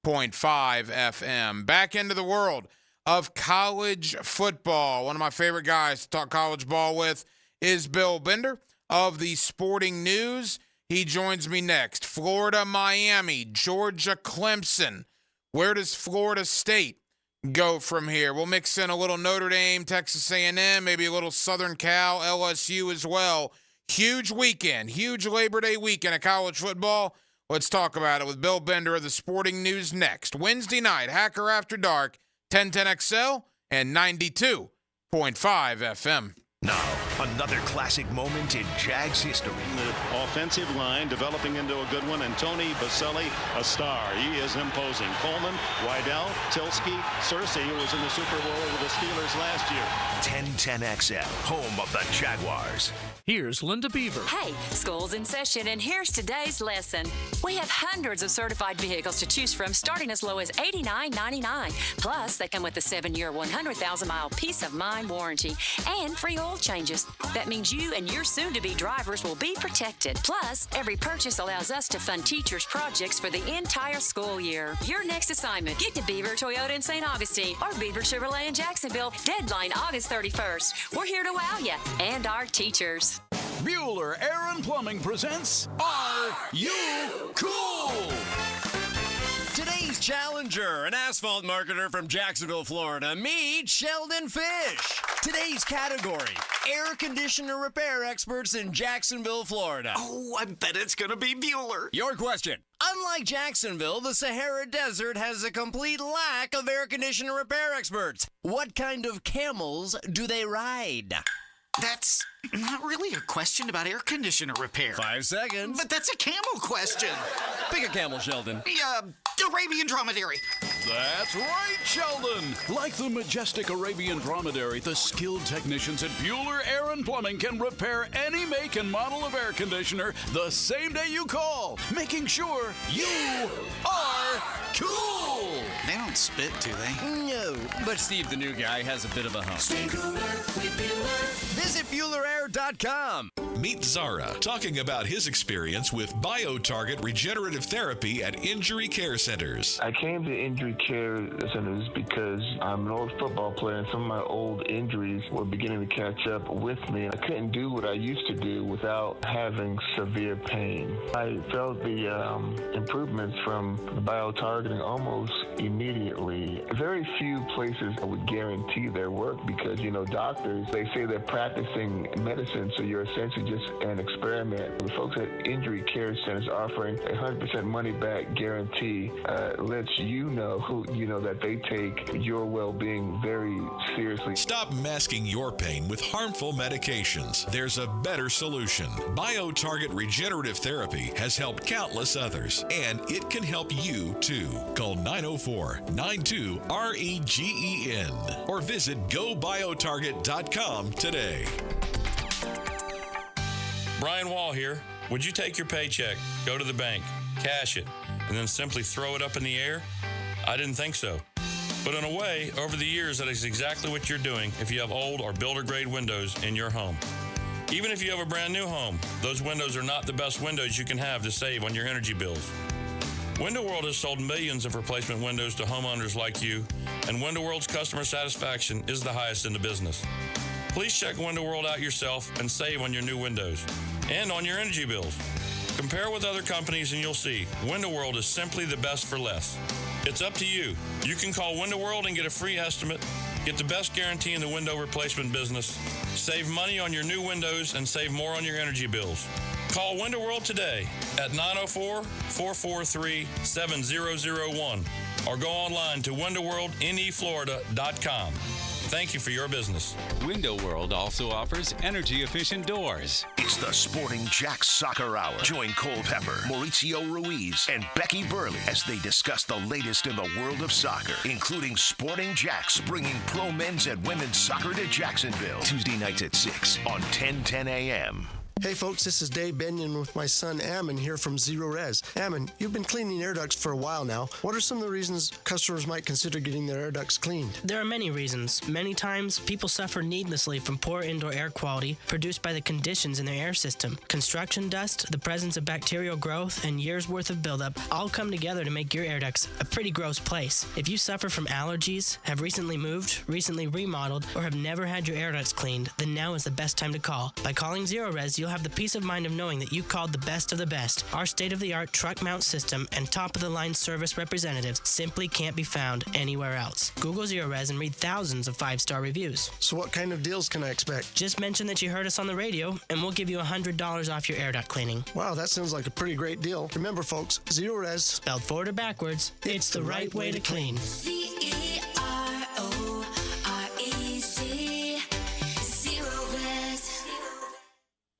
FM. Back into the world of college football. One of my favorite guys to talk college ball with is Bill Bender of the Sporting News. He joins me next. Florida, Miami, Georgia, Clemson. Where does Florida State go from here? We'll mix in a little Notre Dame, Texas A&M, maybe a little Southern Cal, LSU as well. Huge weekend, huge Labor Day weekend of college football. Let's talk about it with Bill Bender of the Sporting News next. Wednesday night, Hacker After Dark, 1010XL and 92.5 FM. Now, another classic moment in Jags history. The offensive line developing into a good one, and Tony Baselli, a star. He is imposing. Coleman, Wydell, Tilsky, Searcy, who was in the Super Bowl with the Steelers last year. 1010XL, home of the Jaguars. Here's Linda Beaver. Hey, school's in session, and here's today's lesson. We have hundreds of certified vehicles to choose from, starting as low as $89.99. Plus, they come with a 7-year, 100,000-mile peace of mind warranty and free oil changes. That means you and your soon-to-be drivers will be protected. Plus, every purchase allows us to fund teachers' projects for the entire school year. Your next assignment, get to Beaver Toyota in St. Augustine or Beaver Chevrolet in Jacksonville. Deadline August 31st. We're here to wow you and our teachers. Bueller Air and Plumbing presents Are You Cool? Today's challenger, an asphalt marketer from Jacksonville, Florida, meet Sheldon Fish. Today's category, air conditioner repair experts in Jacksonville, Florida. Oh, I bet it's going to be Bueller. Your question. Unlike Jacksonville, the Sahara Desert has a complete lack of air conditioner repair experts. What kind of camels do they ride? That's not really a question about air conditioner repair. 5 seconds. But that's a camel question. Pick a camel, Sheldon. The Arabian dromedary. That's right, Sheldon. Like the majestic Arabian dromedary, the skilled technicians at Bueller Air and Plumbing can repair any make and model of air conditioner the same day you call, making sure you are cool. They don't spit, do they? No, but Steve, the new guy, has a bit of a hump. Stay cooler with Bueller. Visit BuellerAir.com. Meet Zara talking about his experience with BioTarget regenerative therapy at injury care centers. I came to injury care centers because I'm an old football player and some of my old injuries were beginning to catch up with me. I couldn't do what I used to do without having severe pain. I felt the improvements from the BioTargeting almost immediately. Very few places would guarantee their work because, doctors, they say they're practicing medicine, so you're essentially just an experiment. The folks at Injury Care Centers offering a 100% money-back guarantee lets you know that they take your well-being very seriously. Stop masking your pain with harmful medications. There's a better solution. BioTarget Regenerative Therapy has helped countless others, and it can help you too. Call 904-92-REGEN or visit GoBioTarget.com today. Brian Wall here. Would you take your paycheck, go to the bank, cash it, and then simply throw it up in the air? I didn't think so. But in a way, over the years, that is exactly what you're doing if you have old or builder-grade windows in your home. Even if you have a brand new home, those windows are not the best windows you can have to save on your energy bills. Window World has sold millions of replacement windows to homeowners like you, and Window World's customer satisfaction is the highest in the business. Please check Window World out yourself and save on your new windows and on your energy bills. Compare with other companies and you'll see Window World is simply the best for less. It's up to you. You can call Window World and get a free estimate, get the best guarantee in the window replacement business, save money on your new windows, and save more on your energy bills. Call Window World today at 904-443-7001 or go online to windowworldneflorida.com. Thank you for your business. Window World also offers energy-efficient doors. It's the Sporting Jacks Soccer Hour. Join Cole Pepper, Mauricio Ruiz, and Becky Burley as they discuss the latest in the world of soccer, including Sporting Jacks bringing pro men's and women's soccer to Jacksonville. Tuesday nights at 6 on 1010 a.m. Hey folks, this is Dave Benyon with my son Ammon here from Zero Res. Ammon, you've been cleaning air ducts for a while now. What are some of the reasons customers might consider getting their air ducts cleaned? There are many reasons. Many times, people suffer needlessly from poor indoor air quality produced by the conditions in their air system. Construction dust, the presence of bacterial growth, and years' worth of buildup all come together to make your air ducts a pretty gross place. If you suffer from allergies, have recently moved, recently remodeled, or have never had your air ducts cleaned, then now is the best time to call. By calling Zero Res, you'll have the peace of mind of knowing that you called the best of the best. Our state-of-the-art truck mount system and top-of-the-line service representatives simply can't be found anywhere else. Google Zero Res and read thousands of 5-star reviews. So what kind of deals can I expect? Just mention that you heard us on the radio, and we'll give you $100 off your air duct cleaning. Wow, that sounds like a pretty great deal. Remember, folks, Zero Res, spelled forward or backwards, it's the right way to clean.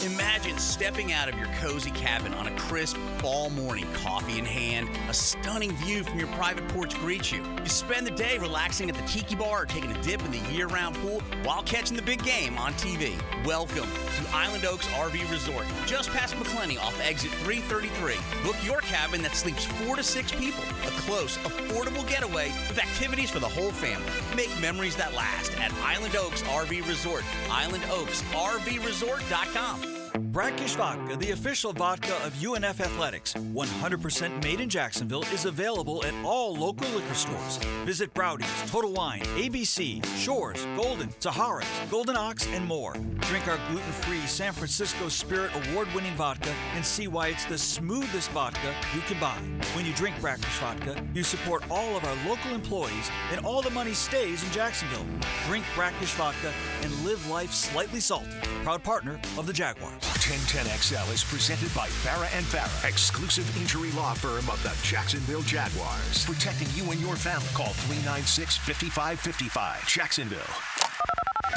Imagine stepping out of your cozy cabin on a crisp fall morning, coffee in hand, a stunning view from your private porch greets you. You spend the day relaxing at the tiki bar or taking a dip in the year-round pool while catching the big game on TV. Welcome to Island Oaks RV Resort, just past McClenny off exit 333. Book your cabin that sleeps 4 to 6 people. A close, affordable getaway with activities for the whole family. Make memories that last at Island Oaks RV Resort, islandoaksrvresort.com. Brackish Vodka, the official vodka of UNF Athletics, 100% made in Jacksonville, is available at all local liquor stores. Visit Browdy's, Total Wine, ABC, Shores, Golden, Sahara's, Golden Ox, and more. Drink our gluten-free San Francisco Spirit award-winning vodka and see why it's the smoothest vodka you can buy. When you drink Brackish Vodka, you support all of our local employees and all the money stays in Jacksonville. Drink Brackish Vodka and live life slightly salty. Proud partner of the Jaguars. 1010XL is presented by Farah & Farah, exclusive injury law firm of the Jacksonville Jaguars. Protecting you and your family. Call 396-5555. Jacksonville.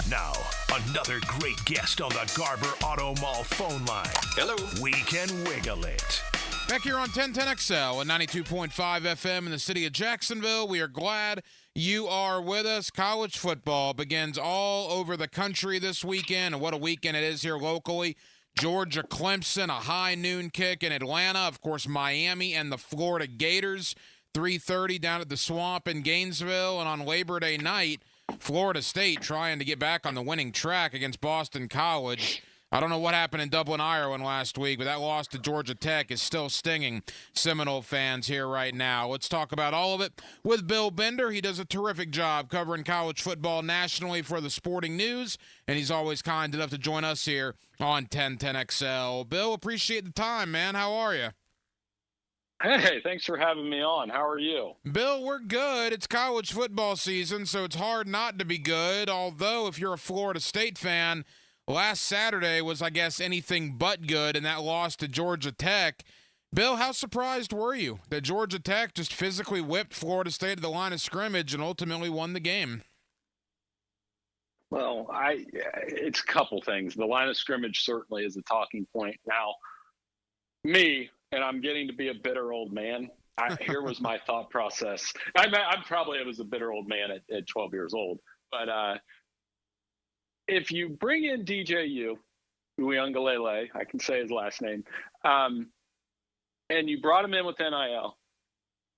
Now, another great guest on the Garber Auto Mall phone line. Hello. We can wiggle it. Back here on 1010XL at 92.5 FM in the city of Jacksonville. We are glad you are with us. College football begins all over the country this weekend, and what a weekend it is here locally. Georgia, Clemson, a high noon kick in Atlanta. Of course, Miami and the Florida Gators, 3:30 down at the Swamp in Gainesville. And on Labor Day night, Florida State trying to get back on the winning track against Boston College. I don't know what happened in Dublin, Ireland last week, but that loss to Georgia Tech is still stinging Seminole fans here right now. Let's talk about all of it with Bill Bender. He does a terrific job covering college football nationally for the Sporting News, and he's always kind enough to join us here on 1010XL. Bill, appreciate the time, man. How are you? Hey, thanks for having me on. How are you? Bill, we're good. It's college football season, so it's hard not to be good. Although, if you're a Florida State fan, last Saturday was, I guess, anything but good, and that loss to Georgia Tech. Bill, how surprised were you that Georgia Tech just physically whipped Florida State to the line of scrimmage and ultimately won the game? Well, it's a couple things. The line of scrimmage certainly is a talking point. Now, me, and I'm getting to be a bitter old man. Here was my thought process. I was a bitter old man at 12 years old. But if you bring in DJU, Uiagalelei, I can say his last name, and you brought him in with NIL,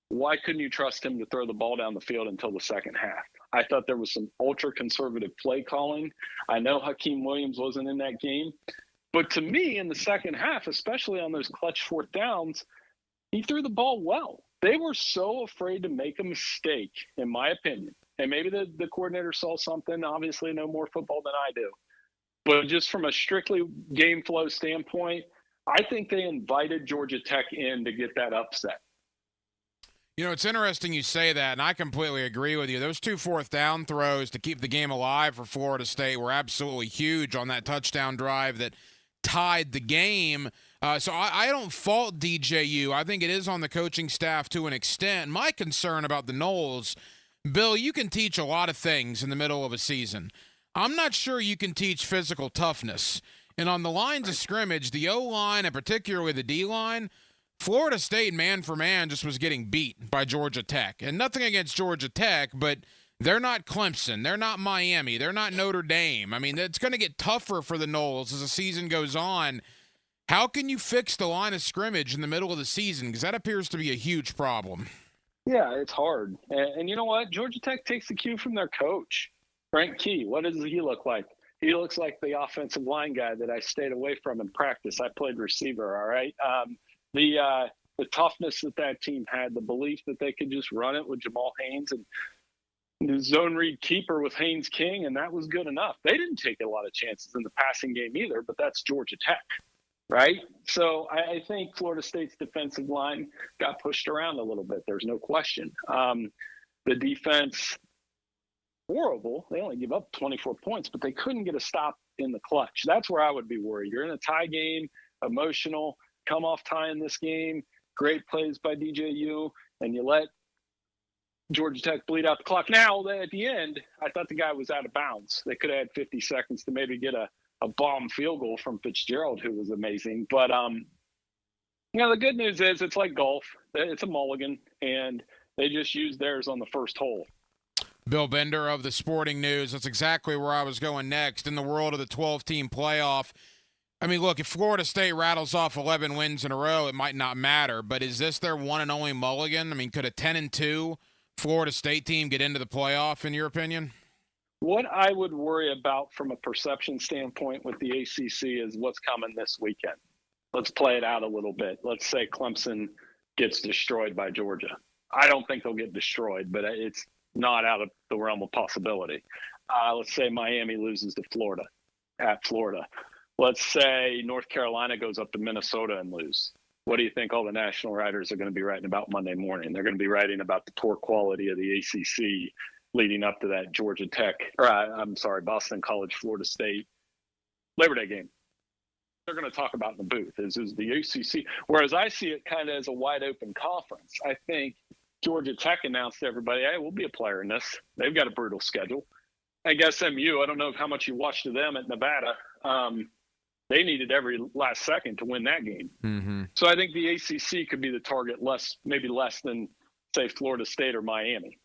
why couldn't you trust him to throw the ball down the field until the second half? I thought there was some ultra-conservative play calling. I know Hakeem Williams wasn't in that game. But to me, in the second half, especially on those clutch fourth downs, he threw the ball well. They were so afraid to make a mistake, in my opinion. And maybe the coordinator saw something, obviously know more football than I do. But just from a strictly game flow standpoint, I think they invited Georgia Tech in to get that upset. You know, it's interesting you say that, and I completely agree with you. Those 2 fourth down throws to keep the game alive for Florida State were absolutely huge on that touchdown drive that tied the game. So I don't fault DJU. I think it is on the coaching staff to an extent. My concern about the Noles, Bill, you can teach a lot of things in the middle of a season. I'm not sure you can teach physical toughness. And on the lines of scrimmage, the O-line and particularly the D-line, Florida State man for man just was getting beat by Georgia Tech. And nothing against Georgia Tech, but they're not Clemson. They're not Miami. They're not Notre Dame. I mean, it's going to get tougher for the Noles as the season goes on. How can you fix the line of scrimmage in the middle of the season? Because that appears to be a huge problem. Yeah, it's hard. And you know what? Georgia Tech takes the cue from their coach, Frank Key. What does he look like? He looks like the offensive line guy that I stayed away from in practice. I played receiver, all right? The toughness that team had, the belief that they could just run it with Jamal Haynes and the zone read keeper with Haynes King, and that was good enough. They didn't take a lot of chances in the passing game either, but that's Georgia Tech, right? So I think Florida State's defensive line got pushed around a little bit. There's no question. The defense, horrible. They only give up 24 points, but they couldn't get a stop in the clutch. That's where I would be worried. You're in a tie game, emotional, come off tying this game, great plays by DJU, and you let Georgia Tech bleed out the clock. Now, at the end, I thought the guy was out of bounds. They could have had 50 seconds to maybe get a bomb field goal from Fitzgerald, who was amazing. But, the good news is it's like golf. It's a mulligan, and they just used theirs on the first hole. Bill Bender of the Sporting News. That's exactly where I was going next. In the world of the 12-team playoff, I mean, look, if Florida State rattles off 11 wins in a row, it might not matter. But is this their one and only mulligan? I mean, could a 10-2 Florida State team get into the playoff, in your opinion? What I would worry about from a perception standpoint with the ACC is what's coming this weekend. Let's play it out a little bit. Let's say Clemson gets destroyed by Georgia. I don't think they'll get destroyed, but it's not out of the realm of possibility. Let's say Miami loses to Florida at Florida. Let's say North Carolina goes up to Minnesota and lose. What do you think all the national writers are going to be writing about Monday morning? They're going to be writing about the poor quality of the ACC leading up to that Georgia Tech, Boston College, Florida State Labor Day game. They're going to talk about in the booth is the ACC. Whereas I see it kind of as a wide open conference. I think Georgia Tech announced to everybody, hey, we'll be a player in this. They've got a brutal schedule. I guess SMU, I don't know how much you watched of them at Nevada. They needed every last second to win that game. Mm-hmm. So I think the ACC could be the target maybe less than, say, Florida State or Miami.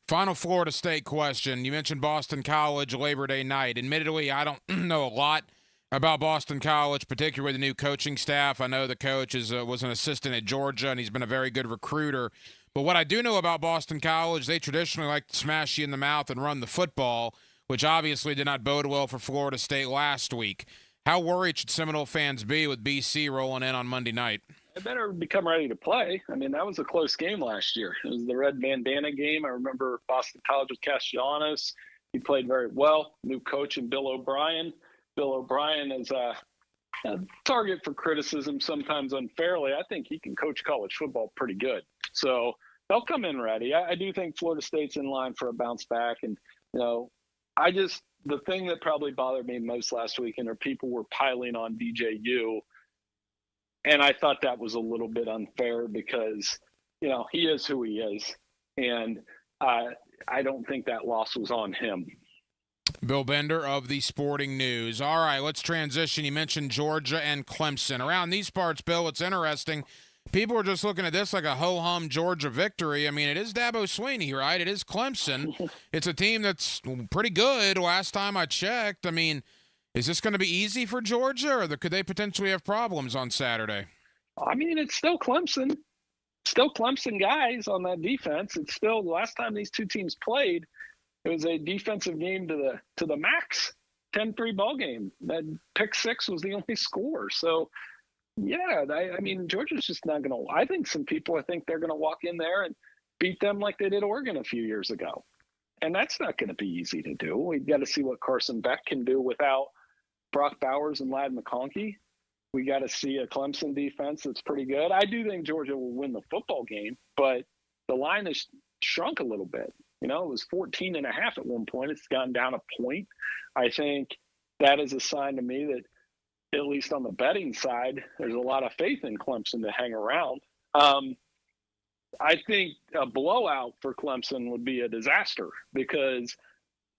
Final Florida State question. You mentioned Boston College Labor Day night. Admittedly, I don't know a lot about Boston College, particularly the new coaching staff. I know the coach was an assistant at Georgia, and he's been a very good recruiter. But what I do know about Boston College, they traditionally like to smash you in the mouth and run the football, which obviously did not bode well for Florida State last week. How worried should Seminole fans be with BC rolling in on Monday night? They better become ready to play. I mean, that was a close game last year. It was the red bandana game. I remember Boston College with Castellanos. He played very well. New coach in Bill O'Brien. Bill O'Brien is target for criticism sometimes unfairly. I think he can coach college football pretty good. So they'll come in ready. I do think Florida State's in line for a bounce back. And, the thing that probably bothered me most last weekend are people were piling on DJU. And I thought that was a little bit unfair because, he is who he is. And I don't think that loss was on him. Bill Bender of the Sporting News. All right, let's transition. You mentioned Georgia and Clemson. Around these parts, Bill, it's interesting. People are just looking at this like a ho-hum Georgia victory. I mean, it is Dabo Swinney, right? It is Clemson. It's a team that's pretty good last time I checked. I mean, is this going to be easy for Georgia, or could they potentially have problems on Saturday? I mean, it's still Clemson. Still Clemson guys on that defense. It's still the last time these two teams played, it was a defensive game to the max, 10-3 ball game. That pick six was the only score. So, yeah, I mean, Georgia's just not going to – I think they're going to walk in there and beat them like they did Oregon a few years ago. And that's not going to be easy to do. We've got to see what Carson Beck can do without Brock Bowers and Ladd McConkey. We got to see a Clemson defense that's pretty good. I do think Georgia will win the football game, but the line has shrunk a little bit. It was 14.5 at one point. It's gone down a point. I think that is a sign to me that, at least on the betting side, there's a lot of faith in Clemson to hang around. I think a blowout for Clemson would be a disaster because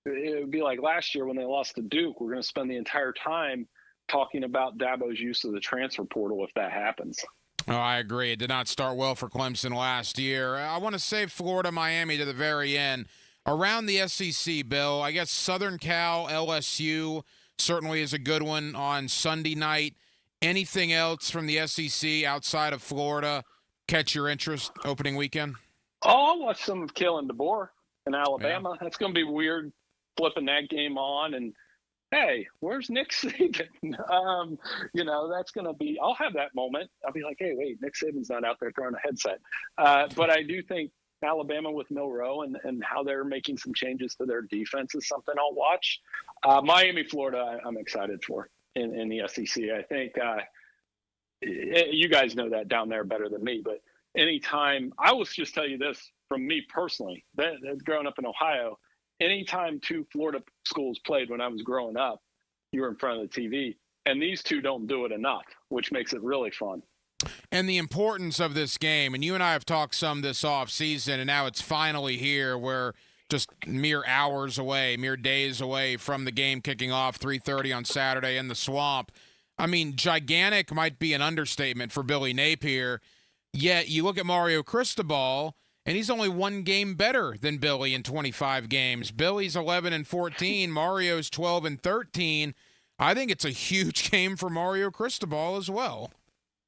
it would be like last year when they lost to Duke. We're going to spend the entire time talking about Dabo's use of the transfer portal if that happens. Oh, I agree. It did not start well for Clemson last year. I want to save Florida, Miami to the very end. Around the SEC, Bill, I guess Southern Cal, LSU certainly is a good one on Sunday night. Anything else from the SEC outside of Florida catch your interest opening weekend? Oh, I'll watch some of Kalen DeBoer in Alabama. Yeah. That's going to be weird flipping that game on and, hey, where's Nick Saban? That's going to be – I'll have that moment. I'll be like, hey, wait, Nick Saban's not out there throwing a headset. But I do think Alabama with Milroe and how they're making some changes to their defense is something I'll watch. Miami, Florida, I'm excited for in the SEC. I think you guys know that down there better than me, but anytime – I will just tell you this from me personally, that growing up in Ohio, anytime two Florida schools played when I was growing up, you were in front of the TV. And these two don't do it enough, which makes it really fun. And the importance of this game, and you and I have talked some this offseason, and now it's finally here. We're just mere hours away, mere days away from the game kicking off, 3:30 on Saturday in the Swamp. I mean, gigantic might be an understatement for Billy Napier, yet you look at Mario Cristobal, and he's only one game better than Billy in 25 games. Billy's 11-14, Mario's 12-13. I think it's a huge game for Mario Cristobal as well.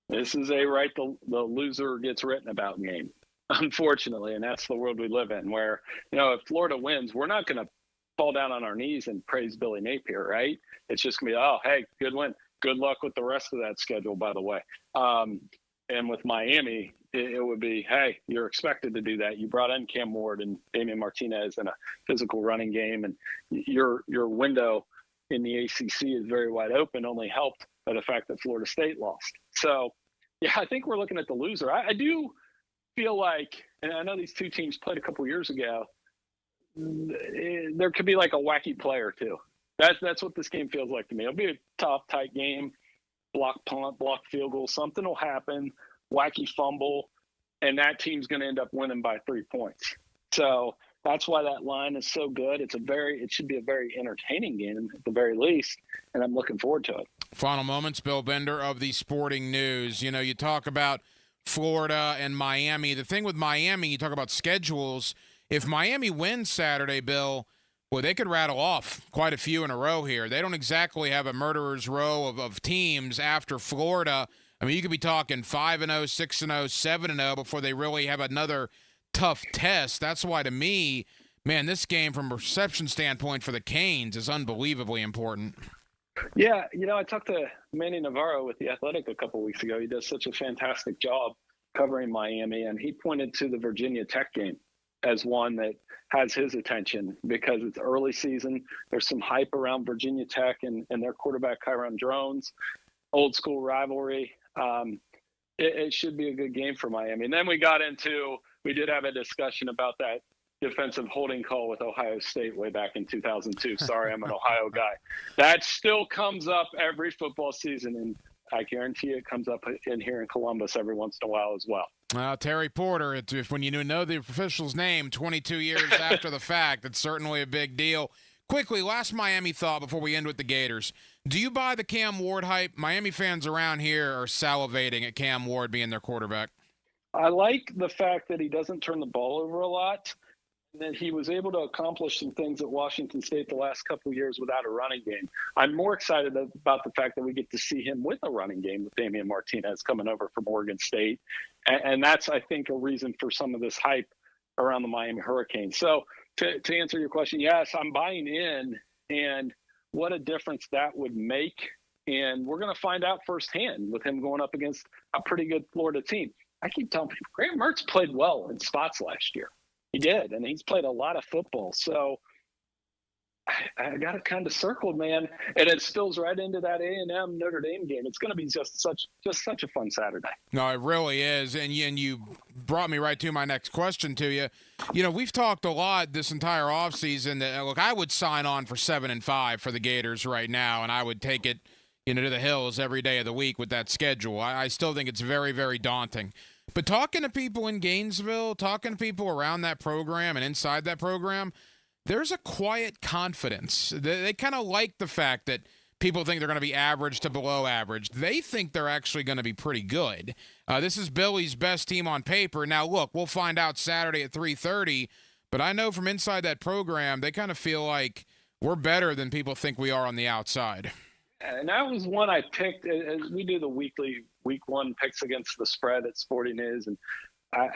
This is the loser gets written about game, unfortunately, and that's the world we live in where, if Florida wins, we're not going to fall down on our knees and praise Billy Napier, right? It's just going to be, oh, hey, good win. Good luck with the rest of that schedule, by the way. And with Miami, it would be, hey, you're expected to do that. You brought in Cam Ward and Damian Martinez in a physical running game, and your window in the ACC is very wide open, only helped by the fact that Florida State lost. So, yeah, I think we're looking at the loser. I do feel like, and I know these two teams played a couple years ago, there could be like a wacky play or two. That's what this game feels like to me. It'll be a tough, tight game, block punt, block field goal. Something will happen, wacky fumble, and that team's going to end up winning by 3 points. So that's why that line is so good. It should be a very entertaining game at the very least, and I'm looking forward to it. Final moments, Bill Bender of the Sporting News. You talk about Florida and Miami. The thing with Miami, you talk about schedules. If Miami wins Saturday, Bill, well, they could rattle off quite a few in a row here. They don't exactly have a murderer's row of teams after Florida. I mean, you could be talking 5-0, 6-0, 7-0 before they really have another tough test. That's why, to me, man, this game from a reception standpoint for the Canes is unbelievably important. Yeah, I talked to Manny Navarro with The Athletic a couple weeks ago. He does such a fantastic job covering Miami, and he pointed to the Virginia Tech game as one that has his attention because it's early season. There's some hype around Virginia Tech and their quarterback, Kyron Drones. old school rivalry. It should be a good game for Miami. And then we did have a discussion about that defensive holding call with Ohio State way back in 2002. Sorry, I'm an Ohio guy. That still comes up every football season, and I guarantee it comes up in here in Columbus every once in a while as well. Terry Porter, when you know the official's name 22 years after the fact, it's certainly a big deal. Quickly, last Miami thought before we end with the Gators. Do you buy the Cam Ward hype? Miami fans around here are salivating at Cam Ward being their quarterback. I like the fact that he doesn't turn the ball over a lot, and that he was able to accomplish some things at Washington State the last couple of years without a running game. I'm more excited about the fact that we get to see him with a running game with Damian Martinez coming over from Oregon State. And that's, I think, a reason for some of this hype around the Miami Hurricanes. So to answer your question, yes, I'm buying in, and what a difference that would make. And we're going to find out firsthand with him going up against a pretty good Florida team. I keep telling people, Graham Mertz played well in spots last year. He did, and he's played a lot of football. So I got it kind of circled, man, and it spills right into that A&M Notre Dame game. It's going to be just such a fun Saturday. No, it really is, and you brought me right to my next question to you. You know, we've talked a lot this entire offseason that, look, I would sign on for 7-5 for the Gators right now, and I would take it, to the hills every day of the week with that schedule. I still think it's very, very daunting. But talking to people in Gainesville, talking to people around that program and inside that program, there's a quiet confidence. They kind of like the fact that people think they're going to be average to below average. They think they're actually going to be pretty good. This is Billy's best team on paper. Now, look, we'll find out Saturday at 3:30, but I know from inside that program, they kind of feel like we're better than people think we are on the outside. And that was one I picked as we do the weekly week one picks against the spread at Sporting News. And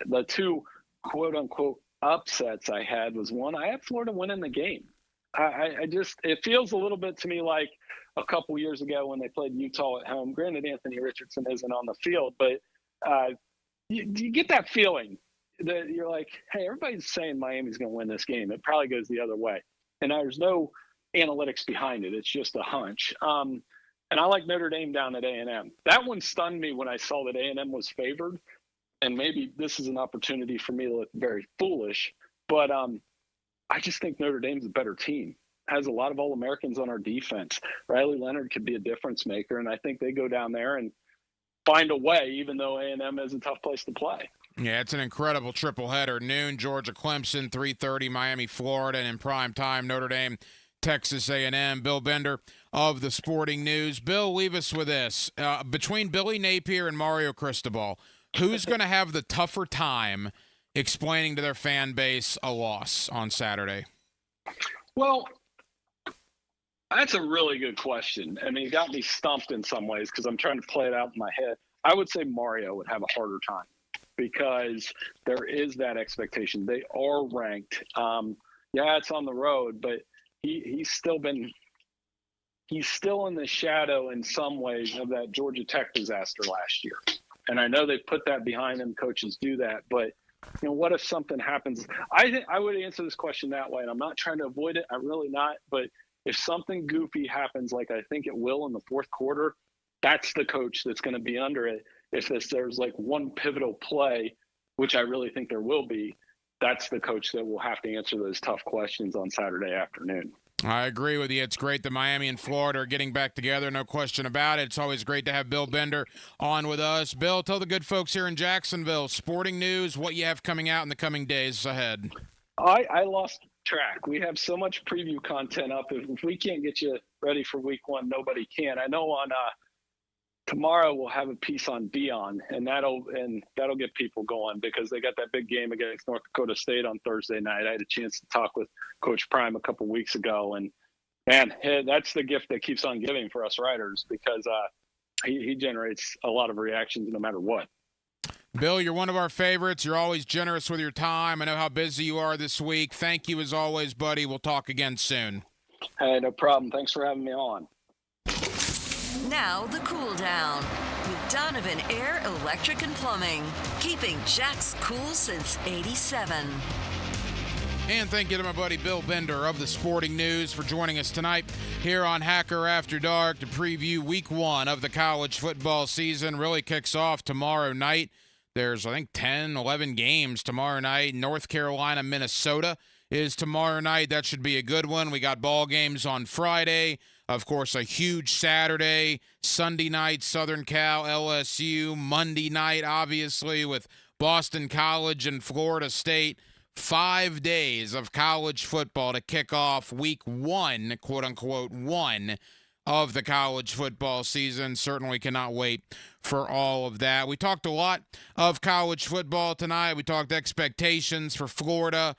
the two quote unquote upsets I had was one, I had Florida winning the game. It feels a little bit to me like a couple years ago when they played Utah at home. Granted, Anthony Richardson isn't on the field, but you get that feeling that you're like, hey, everybody's saying Miami's going to win this game. It probably goes the other way. And there's no analytics behind it. It's just a hunch. And I like Notre Dame down at A&M. That one stunned me when I saw that A&M was favored. And maybe this is an opportunity for me to look very foolish, but I just think Notre Dame's a better team. Has a lot of All-Americans on our defense. Riley Leonard could be a difference maker, and I think they go down there and find a way, even though A&M is a tough place to play. Yeah, it's an incredible triple header. Noon, Georgia, Clemson, 3:30, Miami, Florida, and in prime time, Notre Dame, Texas A&M. Bill Bender of the Sporting News. Bill, leave us with this. Between Billy Napier and Mario Cristobal, who's going to have the tougher time explaining to their fan base a loss on Saturday? Well, that's a really good question. I mean, it got me stumped in some ways because I'm trying to play it out in my head. I would say Mario would have a harder time because there is that expectation. They are ranked. Yeah, it's on the road, but he's still in the shadow in some ways of that Georgia Tech disaster last year. And I know they put that behind them. Coaches do that. But, what if something happens? I would answer this question that way, and I'm not trying to avoid it. I'm really not. But if something goofy happens, like I think it will in the fourth quarter, that's the coach that's going to be under it. If there's like one pivotal play, which I really think there will be, that's the coach that will have to answer those tough questions on Saturday afternoon. I agree with you. It's great that Miami and Florida are getting back together. No question about it. It's always great to have Bill Bender on with us. Bill, tell the good folks here in Jacksonville, Sporting News, what you have coming out in the coming days ahead. I lost track. We have so much preview content up. If we can't get you ready for week one, nobody can. I know on tomorrow we'll have a piece on Dion, and that'll get people going because they got that big game against North Dakota State on Thursday night. I had a chance to talk with Coach Prime a couple weeks ago, and man, that's the gift that keeps on giving for us writers because he generates a lot of reactions no matter what. Bill, you're one of our favorites. You're always generous with your time. I know how busy you are this week. Thank you as always, buddy. We'll talk again soon. Hey, no problem. Thanks for having me on. Now the cool down with Donovan Air, Electric and Plumbing, keeping Jack's cool since '87. And thank you to my buddy Bill Bender of the Sporting News for joining us tonight here on Hacker After Dark to preview week 1 of the college football season. Really kicks off tomorrow night. There's, I think, 10, 11 games tomorrow night. North Carolina, Minnesota is tomorrow night. That should be a good one. We got ball games on Friday. Of course, a huge Saturday. Sunday night, Southern Cal, LSU. Monday night, obviously, with Boston College and Florida State. 5 days of college football to kick off week 1, quote-unquote, 1 of the college football season. Certainly cannot wait for all of that. We talked a lot of college football tonight. We talked expectations for Florida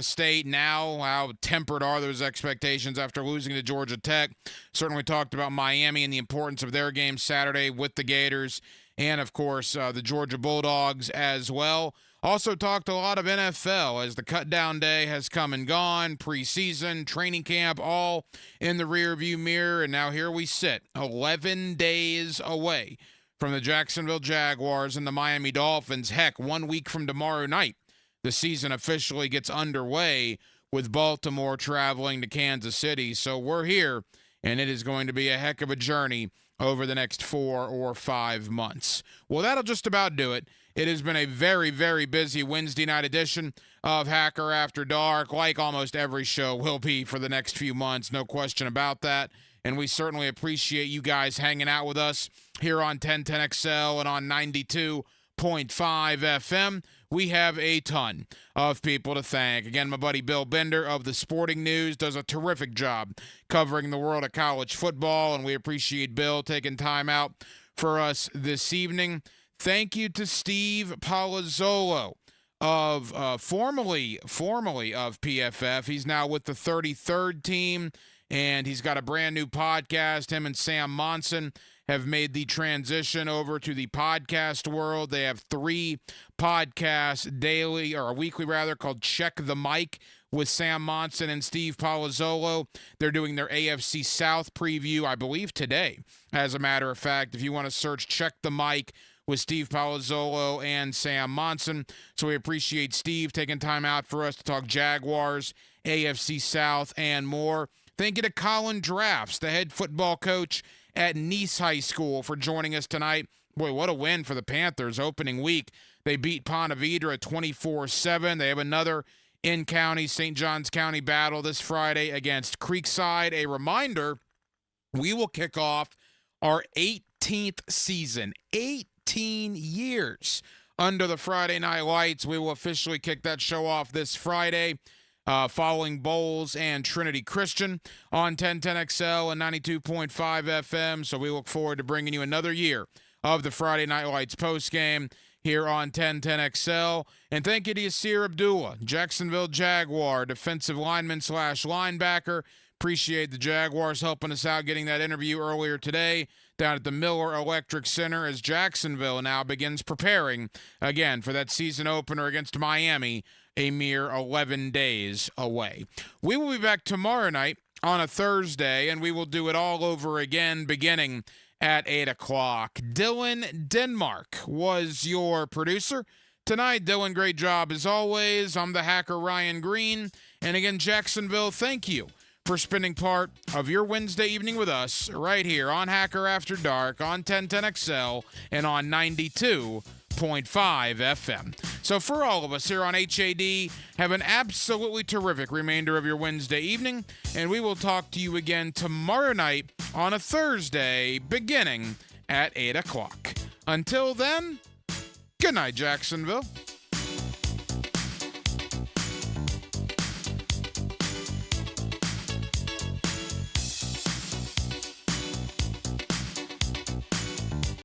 State. Now, how tempered are those expectations after losing to Georgia Tech? Certainly talked about Miami and the importance of their game Saturday with the Gators. And, of course, the Georgia Bulldogs as well. Also talked a lot of NFL as the cut-down day has come and gone, preseason, training camp, all in the rearview mirror. And now here we sit, 11 days away from the Jacksonville Jaguars and the Miami Dolphins. Heck, 1 week from tomorrow night, the season officially gets underway with Baltimore traveling to Kansas City. So we're here, and it is going to be a heck of a journey over the next 4 or 5 months. Well, that'll just about do it. It has been a very, very busy Wednesday night edition of Hacker After Dark, like almost every show will be for the next few months, no question about that. And we certainly appreciate you guys hanging out with us here on 1010XL and on 92.5 FM. We have a ton of people to thank. Again, my buddy Bill Bender of the Sporting News does a terrific job covering the world of college football, and we appreciate Bill taking time out for us this evening. Thank you to Steve Palazzolo of formerly of PFF. He's now with the 33rd team, and he's got a brand new podcast. Him and Sam Monson have made the transition over to the podcast world. They have 3 podcasts daily, or weekly rather, called Check the Mic with Sam Monson and Steve Palazzolo. They're doing their AFC South preview, I believe, today. As a matter of fact, if you want to search Check the Mic with Steve Palazzolo and Sam Monson. So we appreciate Steve taking time out for us to talk Jaguars, AFC South, and more. Thank you to Colin Drafts, the head football coach at Nice High School, for joining us tonight. Boy, what a win for the Panthers opening week. They beat Ponte Vedra 24-7. They have another in-county, St. Johns County battle this Friday against Creekside. A reminder, we will kick off our 18th season, 18 years under the Friday Night Lights. We will officially kick that show off this Friday, following Bowles and Trinity Christian on 1010XL and 92.5 FM. So we look forward to bringing you another year of the Friday Night Lights postgame here on 1010XL. And thank you to Yasir Abdullah, Jacksonville Jaguar, defensive lineman / linebacker. Appreciate the Jaguars helping us out getting that interview earlier today down at the Miller Electric Center as Jacksonville now begins preparing again for that season opener against Miami, a mere 11 days away. We will be back tomorrow night on a Thursday, and we will do it all over again beginning at 8 o'clock. Dylan Denmark was your producer tonight. Dylan, great job as always. I'm the hacker Ryan Green. And again, Jacksonville, thank you for spending part of your Wednesday evening with us right here on Hacker After Dark on 1010XL and on 92.5 FM. So for all of us here on HAD, have an absolutely terrific remainder of your Wednesday evening, and we will talk to you again tomorrow night on a Thursday beginning at 8 o'clock. Until then, good night, Jacksonville.